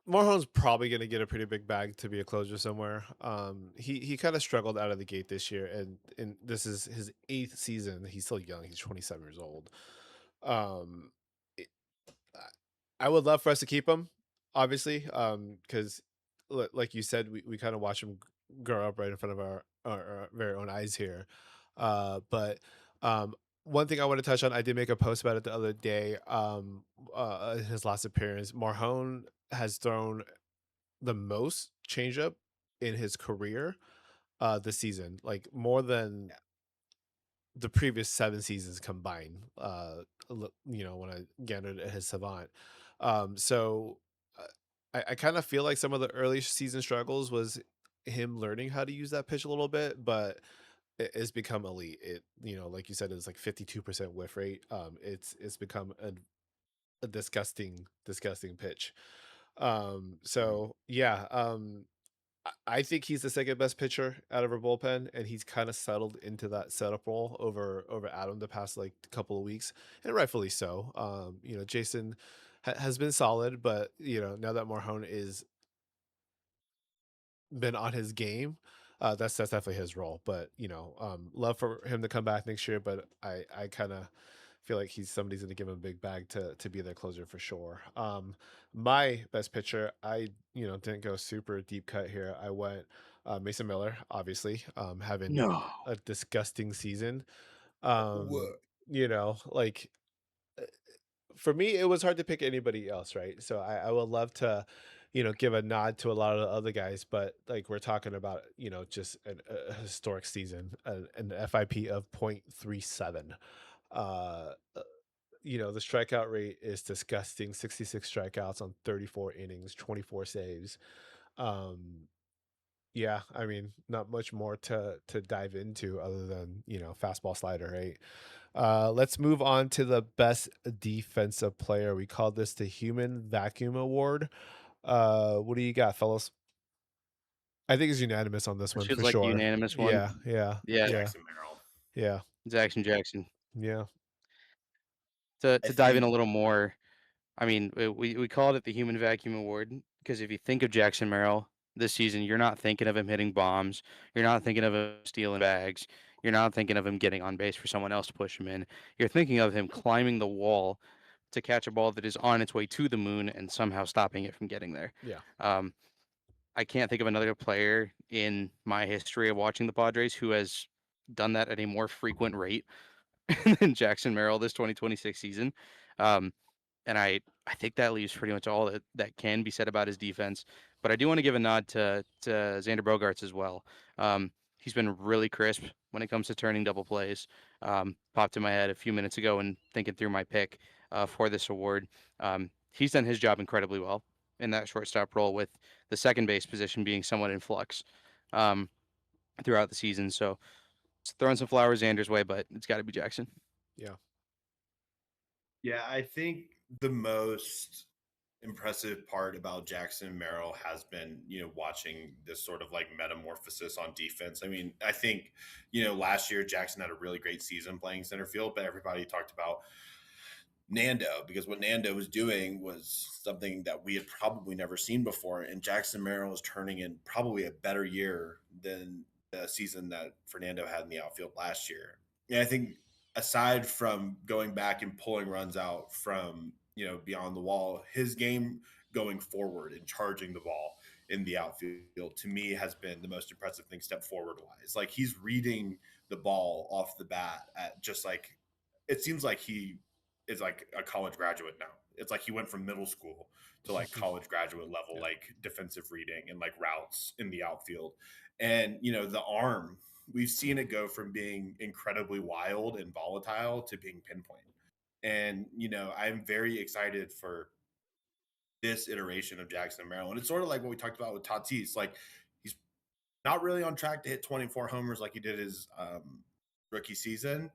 Morejon's probably going to get a pretty big bag to be a closer somewhere. He kind of struggled out of the gate this year, and this is his 8th season. He's still young. He's 27 years old. Um, it- I would love for us to keep him, obviously, because like you said, we kind of watch him grow up right in front of our very own eyes here. But um, one thing I want to touch on, I did make a post about it the other day. In his last appearance, Marhone has thrown the most changeup in his career this season, like more than the previous 7 seasons combined. When I gathered at his savant. So I kind of feel like some of the early season struggles was him learning how to use that pitch a little bit, but it's become elite. It, like you said, it's like 52% whiff rate. It's become a disgusting pitch. So yeah, I think he's the second best pitcher out of our bullpen, and he's kind of settled into that setup role over Adam the past like couple of weeks, and rightfully so. Jason has been solid, but now that Marhone is been on his game, that's definitely his role. But love for him to come back next year, but I kind of feel like somebody's going to give him a big bag to be their closer for sure. My best pitcher, I didn't go super deep cut here. I went Mason Miller, obviously, having
No.
a disgusting season.
What?
Like for me, it was hard to pick anybody else, right? So I would love to, give a nod to a lot of the other guys, but like we're talking about, just a historic season, an FIP of 0.37. Uh, the strikeout rate is disgusting. 66 strikeouts on 34 innings, 24 saves. Um, yeah, I mean, not much more to dive into other than, fastball slider, right? Let's move on to the best defensive player. We call this the Human Vacuum Award. What do you got, fellas? I think it's unanimous on this
This
one
feels
for
like a
sure.
unanimous one.
Yeah, yeah,
Yeah,
yeah,
Jackson Merrill.
yeah,
Jackson.
yeah,
To
I
dive in
think
a little more, I mean, we called it the Human Vacuum Award because if you think of Jackson Merrill this season, you're not thinking of him hitting bombs. You're not thinking of him stealing bags. You're not thinking of him getting on base for someone else to push him in. You're thinking of him climbing the wall to catch a ball that is on its way to the moon and somehow stopping it from getting there.
yeah,
Um, I can't think of another player in my history of watching the Padres who has done that at a more frequent rate than Jackson Merrill this 2026 season. Um, and I think that leaves pretty much all that can be said about his defense. But I do want to give a nod to Xander Bogaerts as well. He's been really crisp when it comes to turning double plays. Popped in my head a few minutes ago and thinking through my pick for this award. He's done his job incredibly well in that shortstop role, with the second base position being somewhat in flux um, throughout the season. So throwing some flowers Xander's way, but it's got to be Jackson.
yeah,
Yeah, I think the most impressive part about Jackson Merrill has been, watching this sort of like metamorphosis on defense. I mean, I think, last year Jackson had a really great season playing center field, but everybody talked about Nando because what Nando was doing was something that we had probably never seen before. And Jackson Merrill is turning in probably a better year than the season that Fernando had in the outfield last year. And I think aside from going back and pulling runs out from, beyond the wall, his game going forward and charging the ball in the outfield to me has been the most impressive thing step forward wise. Like he's reading the ball off the bat at just like it seems like he is like a college graduate now. It's like he went from middle school to like college graduate level,
Yeah.
like defensive reading and like routes in the outfield. And, the arm, we've seen it go from being incredibly wild and volatile to being pinpoint. And, I'm very excited for this iteration of Jackson Maryland. It's sort of like what we talked about with Tatis. Like he's not really on track to hit 24 homers like he did his rookie season,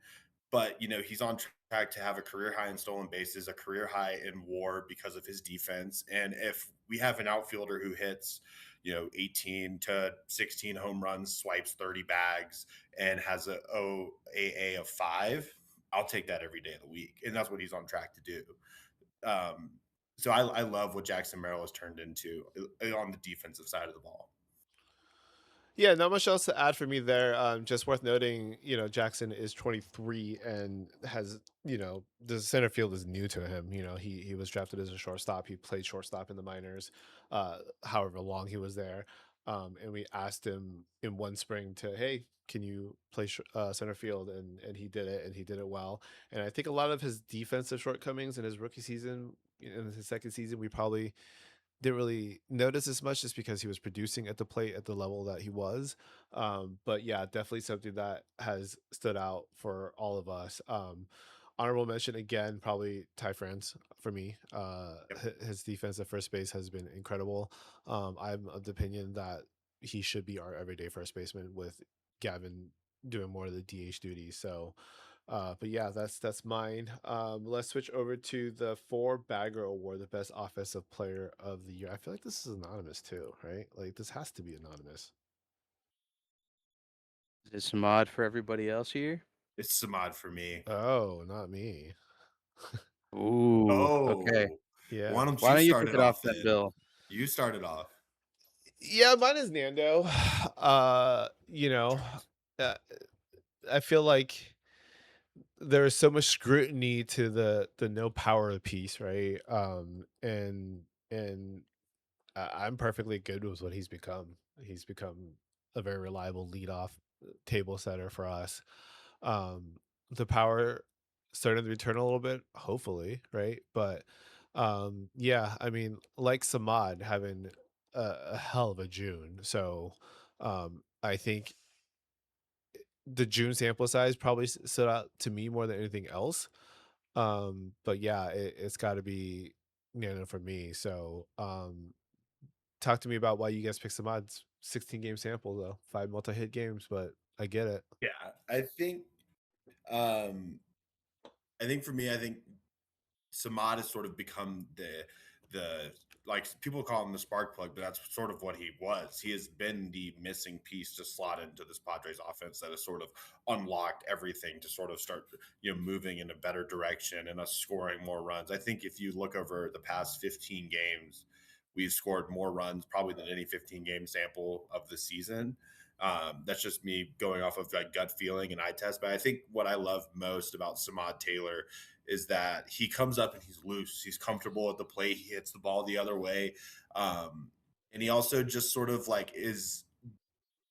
but he's on track to have a career high in stolen bases, a career high in WAR because of his defense. And if we have an outfielder who hits 18 to 16 home runs, swipes 30 bags, and has a OAA of 5, I'll take that every day of the week. And that's what he's on track to do. Um, so I love what Jackson Merrill has turned into on the defensive side of the ball.
Yeah, not much else to add for me there. Just worth noting, Jackson is 23 and has, the center field is new to him. He was drafted as a shortstop. He played shortstop in the minors, however long he was there. And we asked him in one spring to, hey, can you play center field? And he did it, and he did it well. And I think a lot of his defensive shortcomings in his rookie season, in his second season, we probably didn't really notice as much just because he was producing at the plate at the level that he was. But yeah, definitely something that has stood out for all of us. Honorable mention again, probably Ty France for me.
Yep.
His defense at first base has been incredible. I'm of the opinion that he should be our everyday first baseman with Gavin doing more of the DH duties. So but yeah, that's mine. Let's switch over to the four bagger award, the best offensive player of the year. I feel like this is anonymous too, right? Like this has to be anonymous.
Is this a mod for everybody else here?
It's Samad for me.
Oh, not me.
Ooh, okay.
Oh,
Yeah.
why don't
Why
you
don't you
start
kick
it
it off
off
then,
then?
Bill?
You started off.
Yeah, mine is Nando. Uh, I feel like there is so much scrutiny to the no power piece, right? And I'm perfectly good with what he's become. He's become a very reliable leadoff table setter for us. Um, the power starting to return a little bit, hopefully, right? But yeah, I mean, like Samad having a hell of a June. So I think the June sample size probably stood out to me more than anything else. But yeah, it's got to be Nano for me. So talk to me about why you guys picked some odds. 16 game sample though, 5 multi-hit games, but I get it.
Yeah, um I think for me, I think Samad has sort of become the like people call him the spark plug, but that's sort of what he was. He has been the missing piece to slot into this Padres offense that has sort of unlocked everything to sort of start moving in a better direction and us scoring more runs. I think if you look over the past 15 games, we've scored more runs probably than any 15 game sample of the season. That's just me going off of like gut feeling and eye test. But I think what I love most about Samad Taylor is that he comes up and he's loose. He's comfortable at the plate. He hits the ball the other way. And he also just sort of like is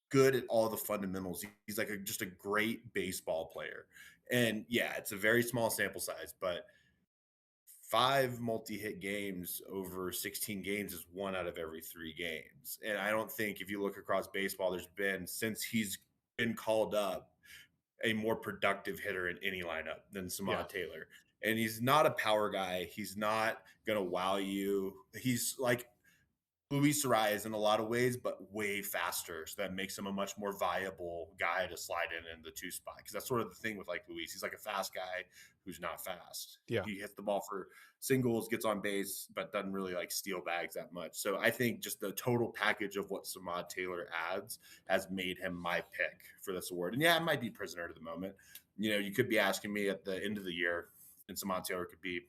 good at all the fundamentals. He's like just a great baseball player. And yeah, it's a very small sample size, but 5 multi-hit games over 16 games is 1 out of every 3 games. And I don't think if you look across baseball, there's been since he's been called up a more productive hitter in any lineup than
Yeah.
Samad Taylor. And he's not a power guy. He's not going to wow you. He's like Luis Arias in a lot of ways, but way faster. So that makes him a much more viable guy to slide in the 2 spot. Because that's sort of the thing with like Luis. He's like a fast guy who's not fast.
Yeah.
He hits the ball for singles, gets on base, but doesn't really like steal bags that much. So I think just the total package of what Samad Taylor adds has made him my pick for this award. And yeah, I might be prisoner to the moment. You could be asking me at the end of the year, and Samad Taylor could be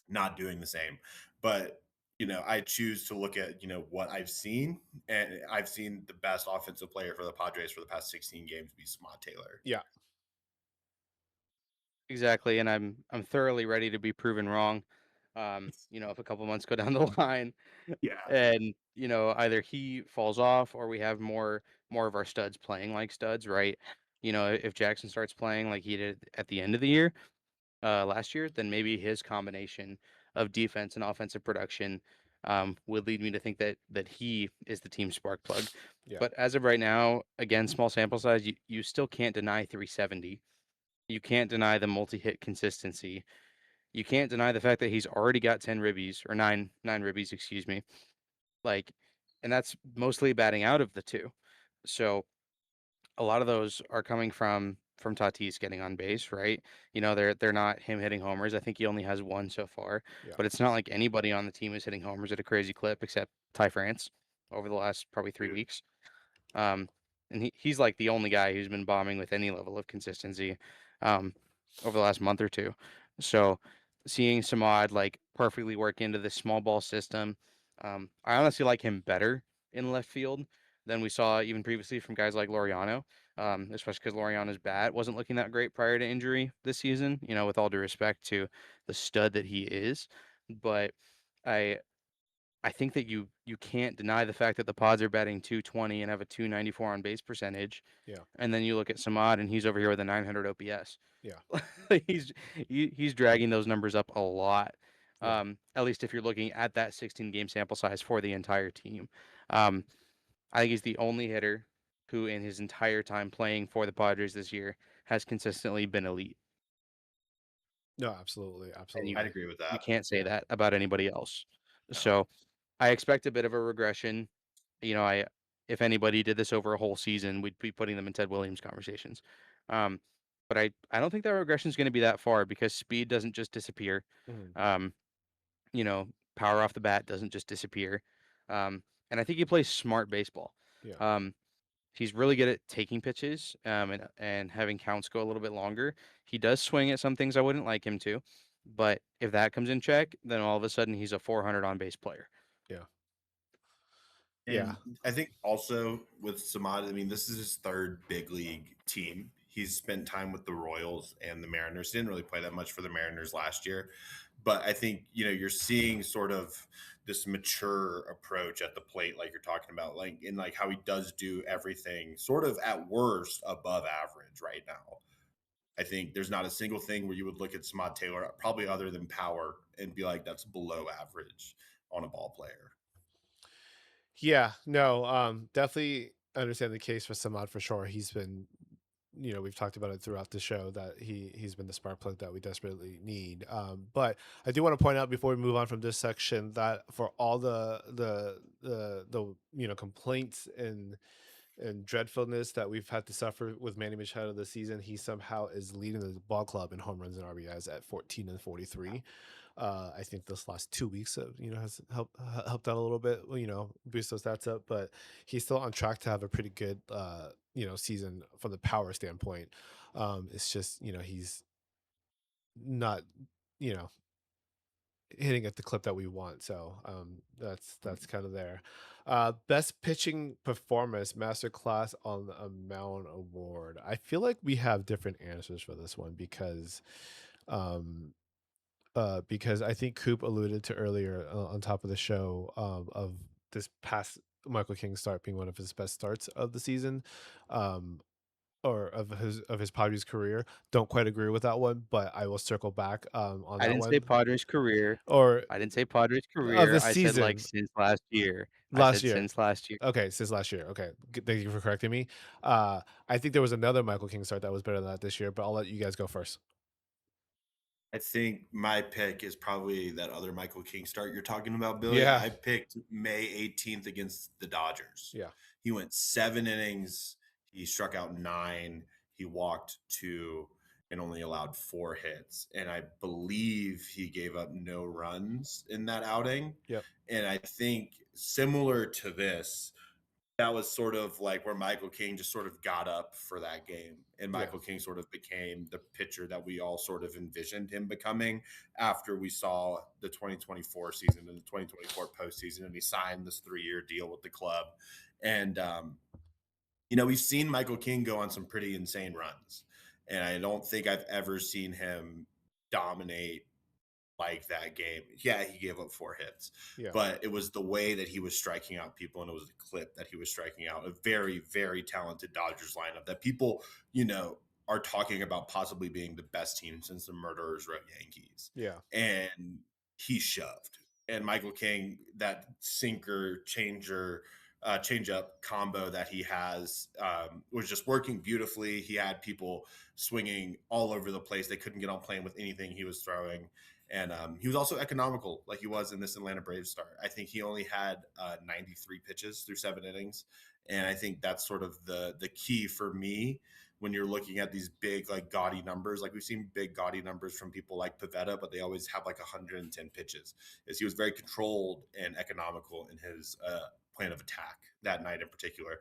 not doing the same. But I choose to look at what I've seen, and I've seen the best offensive player for the Padres for the past 16 games be Samad Taylor.
Yeah.
Exactly, and I'm thoroughly ready to be proven wrong. If a couple months go down the line,
Yeah.
and either he falls off or we have more of our studs playing like studs, right? If Jackson starts playing like he did at the end of the year, last year, then maybe his combination of defense and offensive production would lead me to think that he is the team spark plug.
Yeah.
But as of right now, again, small sample size, you still can't deny 370. You can't deny the multi-hit consistency. You can't deny the fact that he's already got 10 ribbies or nine ribbies, excuse me. Like, and that's mostly batting out of the two. So a lot of those are coming from Tatis getting on base, right? They're not him hitting homers. I think he only has one so far,
Yeah.
but it's not like anybody on the team is hitting homers at a crazy clip except Ty France over the last probably 3 weeks. Um, and he's like the only guy who's been bombing with any level of consistency um, over the last month or two. So seeing Samad like perfectly work into this small ball system, I honestly like him better in left field than we saw even previously from guys like Laureano, especially because Laureano's bat wasn't looking that great prior to injury this season, with all due respect to the stud that he is. But I I think that you can't deny the fact that the Pods are batting 220 and have a 294 on base percentage,
Yeah.
and then you look at Samad and he's over here with a 900 OPS.
Yeah.
he's he's dragging those numbers up a lot.
Yeah.
At least if you're looking at that 16 game sample size for the entire team. Um, I think he's the only hitter who, in his entire time playing for the Padres this year, has consistently been elite,
No, absolutely.
and
I'd
Absolutely.
agree with
you
that.
can't say
Yeah.
that about anybody else.
No.
So I expect a bit of a regression. I if anybody did this over a whole season, we'd be putting them in Ted Williams conversations. Um, but I don't think that regression is going to be that far because speed doesn't just disappear.
Mhm.
Um, Power off the bat doesn't just disappear. And I think he plays smart baseball.
Yeah.
Um, he's really good at taking pitches and having counts go a little bit longer. He does swing at some things I wouldn't like him to, but if that comes in check, then all of a sudden he's a 400 on base player.
Yeah. Yeah.
And I think also with Samad, I mean, this is his third big league team. He's spent time with the Royals and the Mariners. Didn't really play that much for the Mariners last year. But I think, you're seeing sort of this mature approach at the plate, like you're talking about, like in like how he does do everything sort of at worst above average right now. I think there's not a single thing where you would look at Samad Taylor, probably other than power, and be like, that's below average on a ball player.
Yeah. No, definitely understand the case for Samad for sure. He's been, we've talked about it throughout the show that he's been the spark plug that we desperately need. But I do want to point out before we move on from this section that for all the complaints and dreadfulness that we've had to suffer with Manny Machado this season, he somehow is leading the ball club in home runs and RBIs at 14 and 43. I think this last 2 weeks of has helped out a little bit, boost those stats up, but he's still on track to have a pretty good season from the power standpoint. It's just he's not you know hitting at the clip that we want. So that's kind of there. Best pitching performance masterclass on a mound award. I feel like we have different answers for this one um because I think Coop alluded to earlier on top of the show of this past Michael King start being one of his best starts of the season. Um or of his Padres career. Don't quite agree with that one, but I will circle back on
I
that
didn't say
one.
Padres career.
Or
I didn't say Padres
of
career.
the
I said like
season
since last year. I
last
said
year.
since last year.
Okay, since last year. Okay, thank you for correcting me. I think there was another Michael King start that was better than that this year, but I'll let you guys go first.
I think my pick is probably that other Michael King start you're talking about, Billy.
Yeah,
I picked May 18th against the Dodgers.
yeah,
He went 7 innings. He struck out 9. He walked 2 and only allowed 4 hits. And I believe he gave up no runs in that outing.
yep,
And I think similar to this, that was sort of like where Michael King just sort of got up for that game. And
yeah,
Michael King sort of became the pitcher that we all sort of envisioned him becoming after we saw the 2024 season and the 2024 postseason. And he signed this 3-year deal with the club. And, we've seen Michael King go on some pretty insane runs. and I don't think I've ever seen him dominate like that game. Yeah, he gave up 4 hits,
Yeah.
but it was the way that he was striking out people, and it was the clip that he was striking out. A very, very talented Dodgers lineup that people, are talking about possibly being the best team since the Murderers Row Yankees.
Yeah.
And he shoved. And Michael King, that sinker changer, change up combo that he has was just working beautifully. He had people swinging all over the place. They couldn't get on plane with anything he was throwing. And he was also economical, like he was in this Atlanta Braves start. I think he only had 93 pitches through 7 innings, and I think that's sort of the key for me when you're looking at these big, like, gaudy numbers. Like, we've seen big gaudy numbers from people like Pavetta, but they always have like 110 pitches. Is he was very controlled and economical in his plan of attack that night in particular.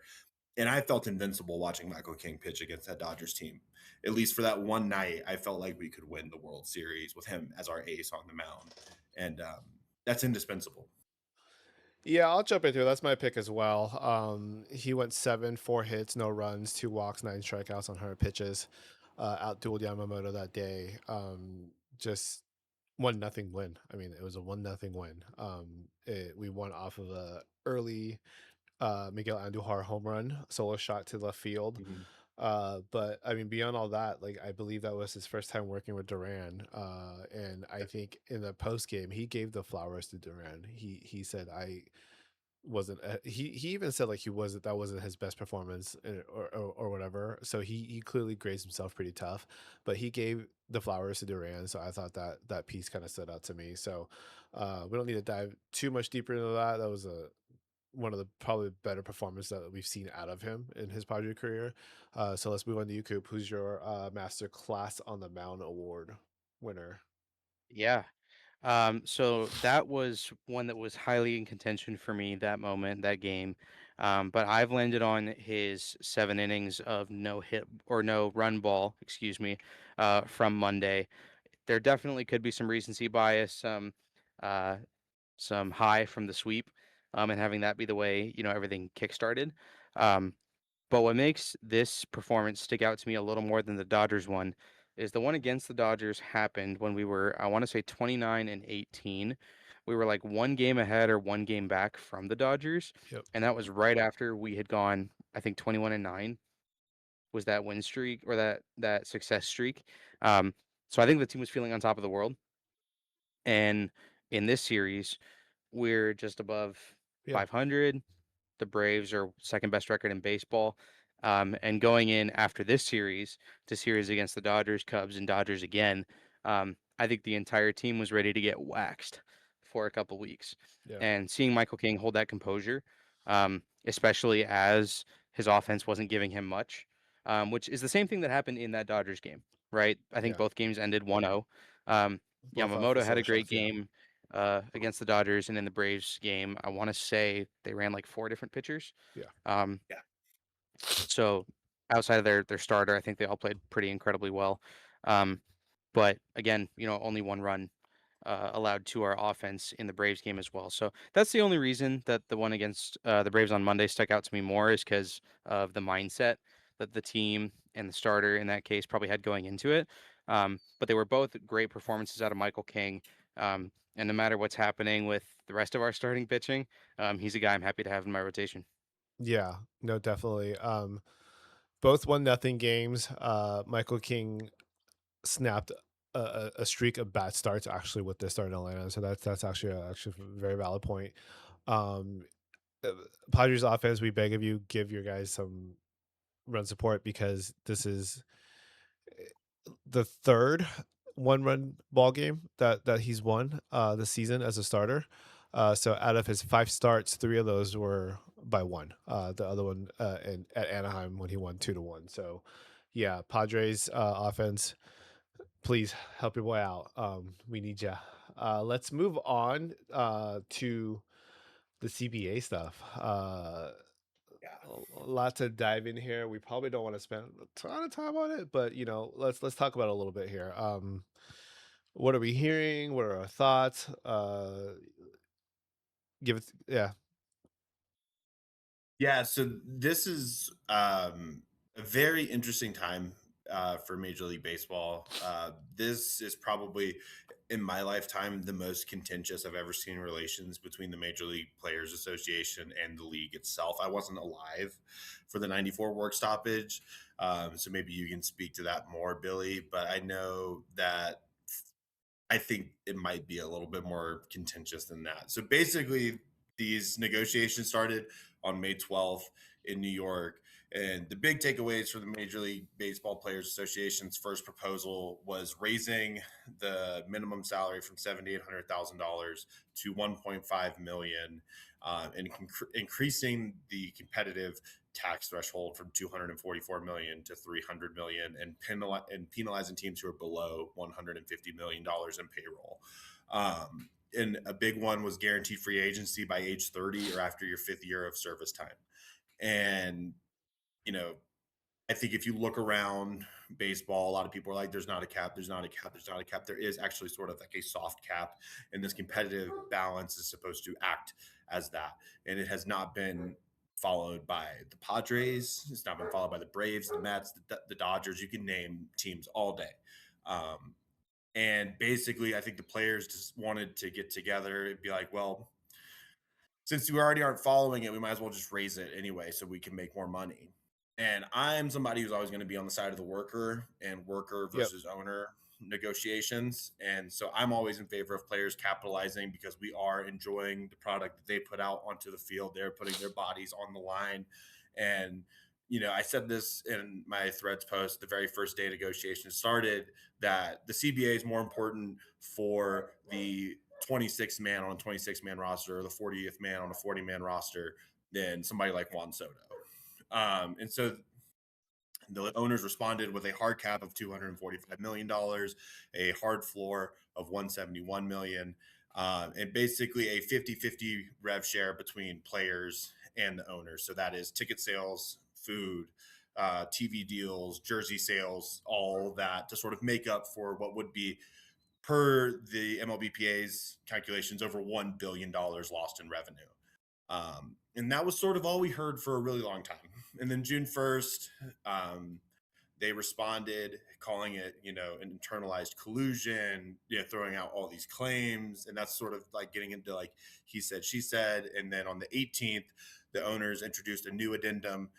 And I felt invincible watching Michael King pitch against that Dodgers team. At least for that one night, I felt like we could win the World Series with him as our ace on the mound. And that's indispensable.
Yeah, I'll jump into it. That's my pick as well. He went 7, 4 hits, no runs, 2 walks, 9 strikeouts on 100 pitches. Outdueled Yamamoto that day. Just 1-0 win. I mean, it was a 1-0 win. We won off of a early Miguel Andujar home run, solo shot to left field. But I mean, beyond all that, like, I believe that was his first time working with Duran. And I think in the post game, he gave the flowers to Duran. He said, I wasn't he even said, like, that wasn't his best performance, or whatever. So he clearly grazed himself pretty tough, but he gave the flowers to Duran. So I thought that piece kind of stood out to me. So we don't need to dive too much deeper into that. That was one of the probably better performances that we've seen out of him in his Padre career. So let's move on to you, Coop. Who's your Master Class on the Mound award winner?
Yeah. So that was one that was highly in contention for me that moment, that game. But I've landed on his 7 innings of no hit or no run ball, excuse me, from Monday. There definitely could be some recency bias, uh, some high from the sweep, and having that be the way, everything kickstarted. Um, but what makes this performance stick out to me a little more than the Dodgers one is the one against the Dodgers happened when we were, I want to say 29-18. We were like 1 game ahead or 1 game back from the Dodgers.
Yep.
And that was right after we had gone, I think 21-9 was that win streak or that success streak. So I think the team was feeling on top of the world. And in this series, we're just above
Yeah.
500. The Braves are second best record in baseball. And going in after this series to series against the Dodgers, Cubs, and Dodgers again, I think the entire team was ready to get waxed for a couple weeks.
Yeah.
And seeing Michael King hold that composure, especially as his offense wasn't giving him much, which is the same thing that happened in that Dodgers game, right? I think
Yeah.
both games ended 1-0.
Both off
Yamamoto
the
had a
solo
great
shots, yeah.
game against the Dodgers, and in the Braves game, I want to say they ran like 4 different pitchers.
Yeah.
Yeah.
So outside of their starter, I think they all played pretty incredibly well. But again, only 1 run allowed to our offense in the Braves game as well. So that's the only reason that the one against the Braves on Monday stuck out to me more is because of the mindset that the team and the starter in that case probably had going into it. But they were both great performances out of Michael King. And no matter what's happening with the rest of our starting pitching, he's a guy I'm happy to have in my rotation.
Yeah, no, definitely. Both 1-0 games. Michael King snapped a streak of bad starts actually with this start in Atlanta. So that's actually a very valid point. Um, uh, Padres offense, we beg of you, give your guys some run support, because this is the third 1-run ball game that he's won this season as a starter. So out of his 5 starts, 3 of those were by 1. The other one at Anaheim when he won 2-1. So yeah, Padres offense, please help your boy out. We need you. Let's move on to the CBA stuff.
Yeah.
A lot to dive in here. We probably don't want to spend a ton of time on it, but let's talk about it a little bit here. What are we hearing? What are our thoughts? Give it, yeah,
Yeah, so this is a very interesting time for Major League Baseball. This is probably in my lifetime the most contentious I've ever seen relations between the Major League Players Association and the league itself. I wasn't alive for the 94 work stoppage, so maybe you can speak to that more, Billy. But I know that I think it might be a little bit more contentious than that. So basically, these negotiations started on May 12th in New York. And the big takeaways for the Major League Baseball Players Association's first proposal was raising the minimum salary from $7,800,000 to $1.5 million, and increasing the competitive tax threshold from 244 million to 300 million, and penalizing teams who are below 150 million dollars in payroll. And a big one was guaranteed free agency by age 30 or after your 5th year of service time. And you know, I think if you look around baseball, a lot of people are like, there's not a cap, there's not a cap, there's not a cap. There is actually sort of like a soft cap, and this competitive balance is supposed to act as that. And it has not been followed by the Padres. It's not been followed by the Braves, the Mets, the Dodgers. You can name teams all day. And basically, I think the players just wanted to get together and be like, well, since we already aren't following it, we might as well just raise it anyway so we can make more money. And I'm somebody who's always going to be on the side of the worker and worker
Yep.
versus owner negotiations. And so I'm always in favor of players capitalizing because we are enjoying the product that they put out onto the field. They're putting their bodies on the line. And, I said this in my Threads post the very first day negotiations started, that the CBA is more important for the 26th man on a 26-man roster or the 40th man on a 40-man roster than somebody like Juan Soto. And so the owners responded with a hard cap of $245 million, a hard floor of $171 million, and basically a 50-50 rev share between players and the owners. So that is ticket sales, food, TV deals, jersey sales, all that to sort of make up for what would be, per the MLBPA's calculations, over $1 billion lost in revenue. And that was sort of all we heard for a really long time. And then June 1st, they responded, calling it, an internalized collusion, throwing out all these claims. And that's sort of like getting into like he said, she said. And then on the 18th, the owners introduced a new addendum.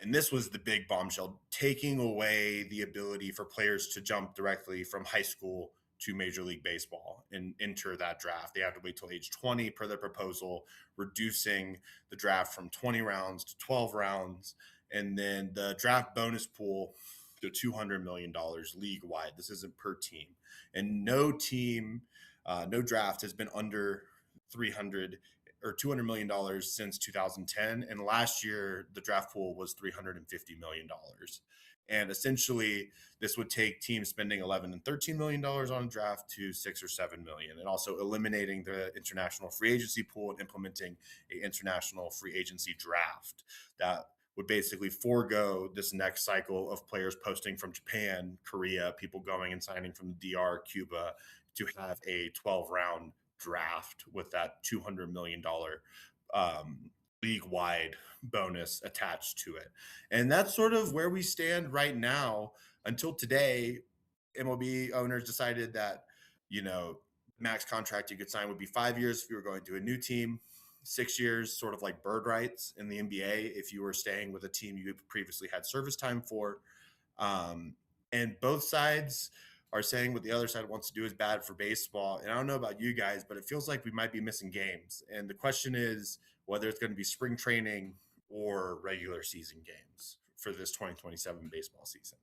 And this was the big bombshell, taking away the ability for players to jump directly from high school to Major League Baseball and enter that draft. They have to wait till age 20 per their proposal, reducing the draft from 20 rounds to 12 rounds. And then the draft bonus pool to $200 million league-wide. This isn't per team. And no team, no draft has been under 300 or $200 million since 2010. And last year, the draft pool was $350 million. And essentially, this would take teams spending $11 and $13 million on a draft to $6 or $7 million, and also eliminating the international free agency pool and implementing an international free agency draft that would basically forego this next cycle of players posting from Japan, Korea, people going and signing from the DR, Cuba, to have a 12-round draft with that $200 million league-wide bonus attached to it. And that's sort of where we stand right now. Until today, MLB owners decided that, max contract you could sign would be 5 years if you were going to a new team, 6 years, sort of like bird rights in the NBA, if you were staying with a team you previously had service time for. And both sides are saying what the other side wants to do is bad for baseball. And I don't know about you guys, but it feels like we might be missing games. And the question is whether it's going to be spring training or regular season games for this 2027 baseball season.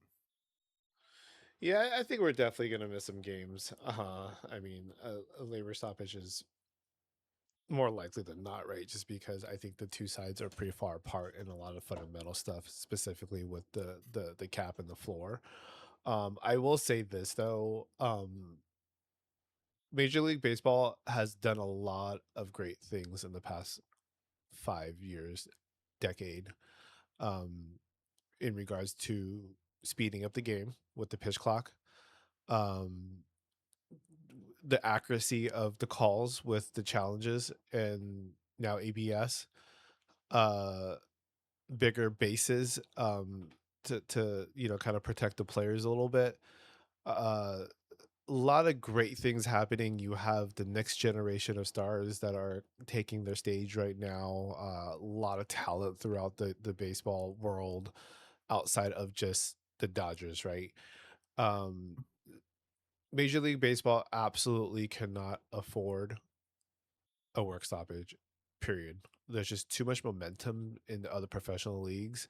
Yeah, I think we're definitely going to miss some games. I mean, a labor stoppage is more likely than not, right? Just because I think the two sides are pretty far apart in a lot of fundamental stuff, specifically with the cap and the floor. I will say this though, Major League Baseball has done a lot of great things in the past 5 years, decade, um, in regards to speeding up the game with the pitch clock, um, the accuracy of the calls with the challenges and now ABS, uh, bigger bases, to kind of protect the players a little bit. Uh, a lot of great things happening. You have the next generation of stars that are taking their stage right now. A lot of talent throughout the baseball world outside of just the Dodgers, right? Um, Major League Baseball absolutely cannot afford a work stoppage, period. There's just too much momentum in the other professional leagues.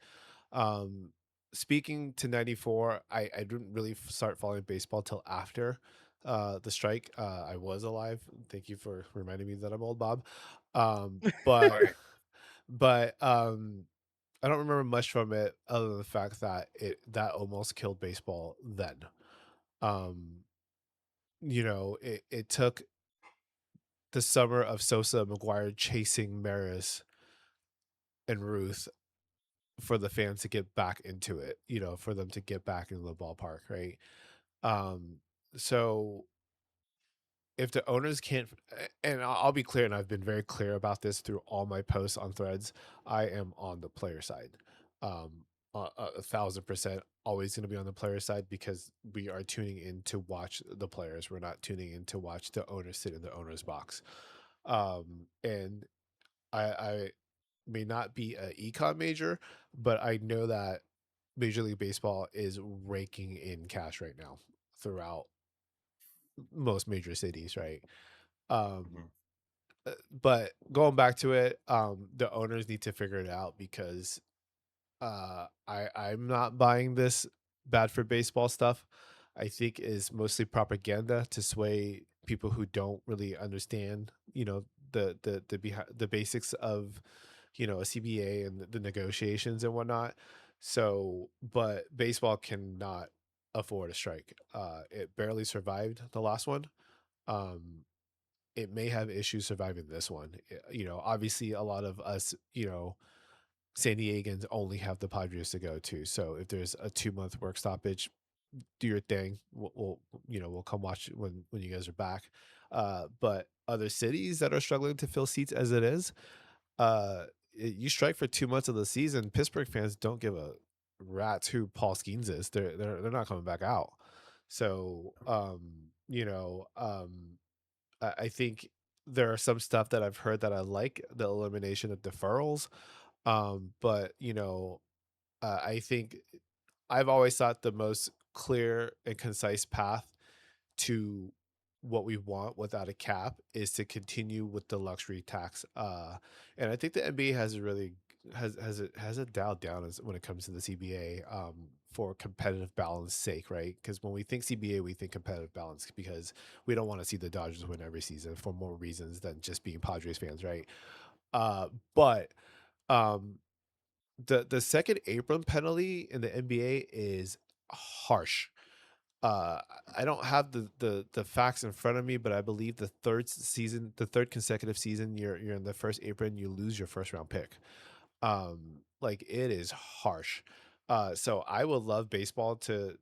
Um, Speaking to 94, I didn't really start following baseball till after the strike. I was alive. Thank you for reminding me that I'm old, Bob. But
Right.
I don't remember much from it other than the fact that that almost killed baseball then. Um, it took the summer of Sosa and McGuire chasing Maris and Ruth for the fans to get back into it, for them to get back into the ballpark, right? Um, so if the owners can't, and I'll be clear, and I've been very clear about this through all my posts on threads, I am on the player side. Um, 1,000% always going to be on the player side because we are tuning in to watch the players. We're not tuning in to watch the owners sit in the owner's box. And I may not be an econ major, but I know that Major League Baseball is raking in cash right now throughout most major cities, right? Um,
Mhm.
but going back to it, the owners need to figure it out because I'm not buying this bad for baseball stuff. I think is mostly propaganda to sway people who don't really understand, the basics of, a CBA and the negotiations and whatnot. So, but baseball cannot afford a strike. It barely survived the last one. Um, it may have issues surviving this one. Obviously, a lot of us, San Diegans only have the Padres to go to. So if there's a 2 month work stoppage, do your thing. We'll come watch it when you guys are back. But other cities that are struggling to fill seats as it is, you strike for 2 months of the season. Pittsburgh fans don't give a rat's who Paul Skeens is. They're not coming back out. So I think there are some stuff that I've heard that I like the elimination of deferrals. But I think I've always thought the most clear and concise path to what we want without a cap is to continue with the luxury tax. And I think the NBA has a really has it dialed down as when it comes to the CBA, for competitive balance sake, right? Because when we think CBA, we think competitive balance because we don't want to see the Dodgers win every season for more reasons than just being Padres fans, right? But um the second apron penalty in the NBA is harsh. Uh, I don't have the facts in front of me, but I believe the third consecutive season, you're in the first apron, you lose your first round pick. Like it is harsh. So I would love baseball to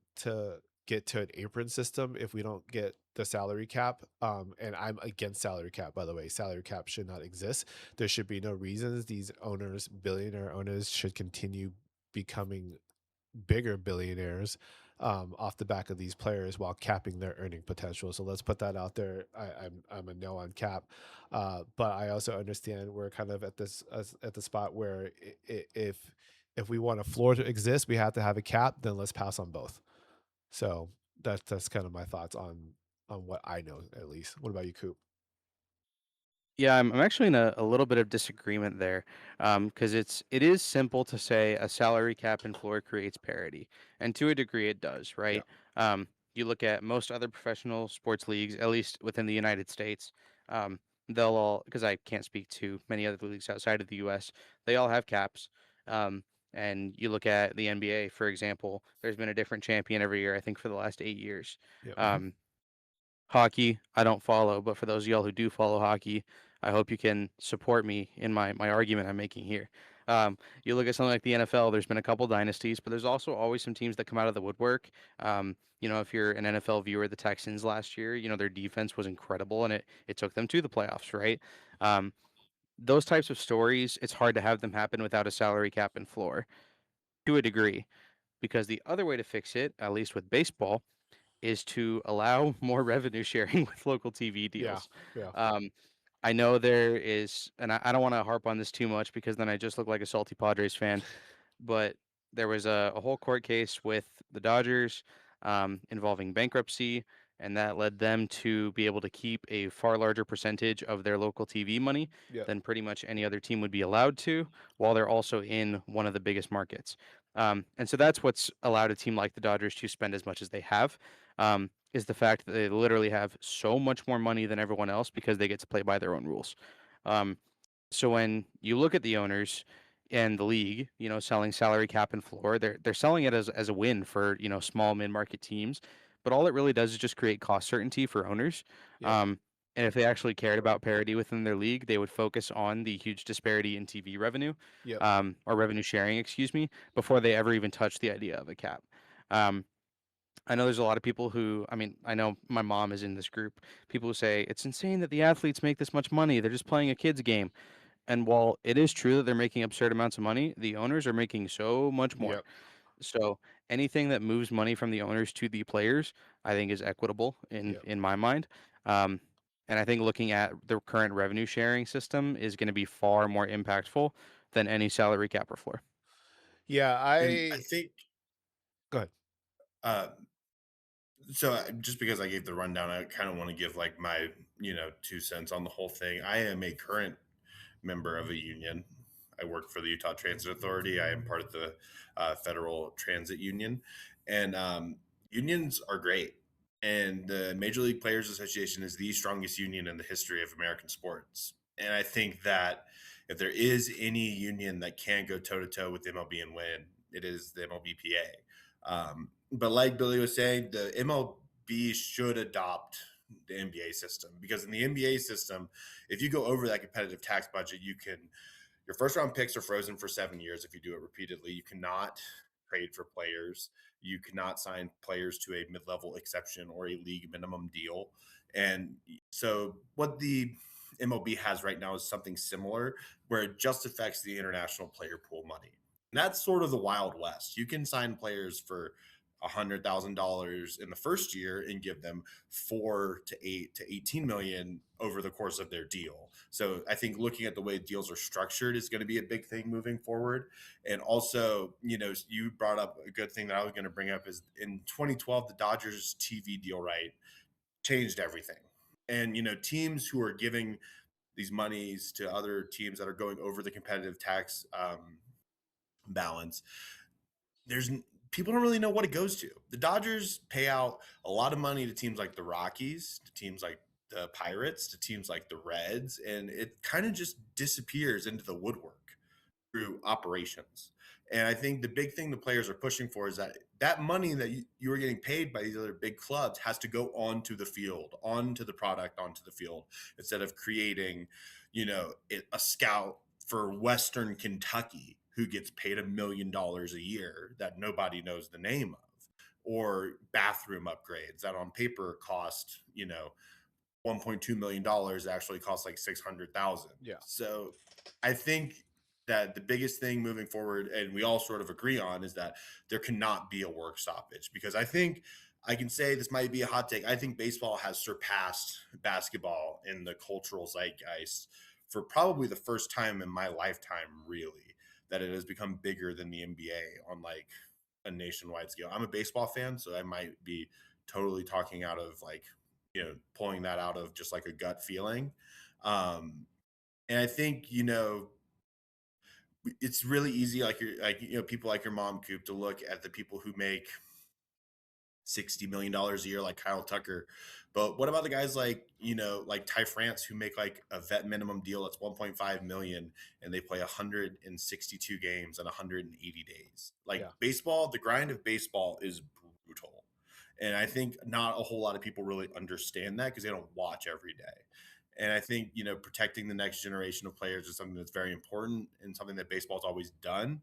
get to an apron system if we don't get the salary cap. And I'm against salary cap, by the way. Salary cap should not exist. There should be no reasons these owners, billionaire owners, should continue becoming bigger billionaires off the back of these players while capping their earning potential. So let's put that out there. I'm a no on cap, but I also understand we're kind of at at the spot where if we want a floor to exist, we have to have a cap. Then let's pass on both. So that's kind of my thoughts on what I know at least. What about you, Coop?
Yeah, I'm actually in a little bit of disagreement there, because it is simple to say a salary cap and floor creates parity, and to a degree it does,
Yeah.
right? You look at most other professional sports leagues, at least within the United States, um, they'll all, because I can't speak to many other leagues outside of the U.S., they all have caps. Um, and you look at the NBA, for example, there's been a different champion every year, I think, for the last 8 years.
Yep.
Um, Hockey, I don't follow, but for those of y'all who do follow hockey, I hope you can support me in my argument I'm making here. You look at something like the NFL, there's been a couple dynasties, but there's also always some teams that come out of the woodwork. If you're an NFL viewer, the Texans last year, their defense was incredible and it took them to the playoffs, right? Um, those types of stories, it's hard to have them happen without a salary cap and floor to a degree. because the other way to fix it, at least with baseball, is to allow more revenue sharing with local TV
Yeah.
deals.
Yeah.
Um, I know there is, and I don't want to harp on this too much because then I just look like a salty Padres fan, but there was a whole court case with the Dodgers involving bankruptcy, and that led them to be able to keep a far larger percentage of their local TV money
Yep.
than pretty much any other team would be allowed to, while they're also in one of the biggest markets. And so that's what's allowed a team like the Dodgers to spend as much as they have. Is the fact that they literally have so much more money than everyone else because they get to play by their own rules. Um, so when you look at the owners and the league, selling salary cap and floor, they're selling it as a win for small mid market teams, but all it really does is just create cost certainty for owners.
Yep.
And if they actually cared about parity within their league, they would focus on the huge disparity in TV revenue,
Yep.
or revenue sharing, excuse me, before they ever even touch the idea of a cap. Um, I know there's a lot of people who, I mean, I know my mom is in this group. People who say it's insane that the athletes make this much money. They're just playing a kid's game. And while it is true that they're making absurd amounts of money, the owners are making so much more.
Yep.
So anything that moves money from the owners to the players, I think is equitable in
Yep.
in my mind. Um, and I think looking at the current revenue sharing system is going to be far more impactful than any salary cap or floor.
Yeah.
And I think
Go ahead.
uh, so just because I gave the rundown, I kind of want to give like my 2 cents on the whole thing. I am a current member of a union. I work for the Utah Transit Authority. I am part of the Federal Transit Union, and unions are great. And the Major League Players Association is the strongest union in the history of American sports. And I think that if there is any union that can go toe to toe with MLB and win, it is the MLBPA. But like Billy was saying, the MLB should adopt the NBA system, because in the NBA system, if you go over that competitive tax budget, your first round picks are frozen for 7 years if you do it repeatedly. You cannot trade for players. You cannot sign players to a mid-level exception or a league minimum deal. And so what the MLB has right now is something similar, where it just affects the international player pool money. And that's sort of the Wild West. You can sign players for $100,000 in the first year and give them 4 to 8 to 18 million over the course of their deal. So I think looking at the way deals are structured is going to be a big thing moving forward. And also, you brought up a good thing that I was going to bring up is in 2012, the Dodgers TV deal right changed everything. And teams who are giving these monies to other teams that are going over the competitive tax balance, there's people don't really know what it goes to. The Dodgers pay out a lot of money to teams like the Rockies, to teams like the Pirates, to teams like the Reds, and it kind of just disappears into the woodwork through operations. And I think the big thing the players are pushing for is that money that you are getting paid by these other big clubs has to go onto the field, onto the product, onto the field, instead of creating, a scout for Western Kentucky who gets paid $1 million a year that nobody knows the name of, or bathroom upgrades that on paper cost, $1.2 million actually costs like 600,000.
Yeah.
So I think that the biggest thing moving forward, and we all sort of agree on, is that there cannot be a work stoppage, because I think I can say this might be a hot take. I think baseball has surpassed basketball in the cultural zeitgeist for probably the first time in my lifetime, really, that it has become bigger than the NBA on like a nationwide scale. I'm a baseball fan, so I might be totally talking out of like, pulling that out of just like a gut feeling. And I think, it's really easy, people like your mom, Coop, to look at the people who make $60 million a year, like Kyle Tucker. But what about the guys like, like Ty France, who make like a vet minimum deal that's 1.5 million, and they play 162 games in 180 days? Like
Yeah.
baseball, the grind of baseball is brutal. And I think not a whole lot of people really understand that because they don't watch every day. And I think, protecting the next generation of players is something that's very important and something that baseball's always done.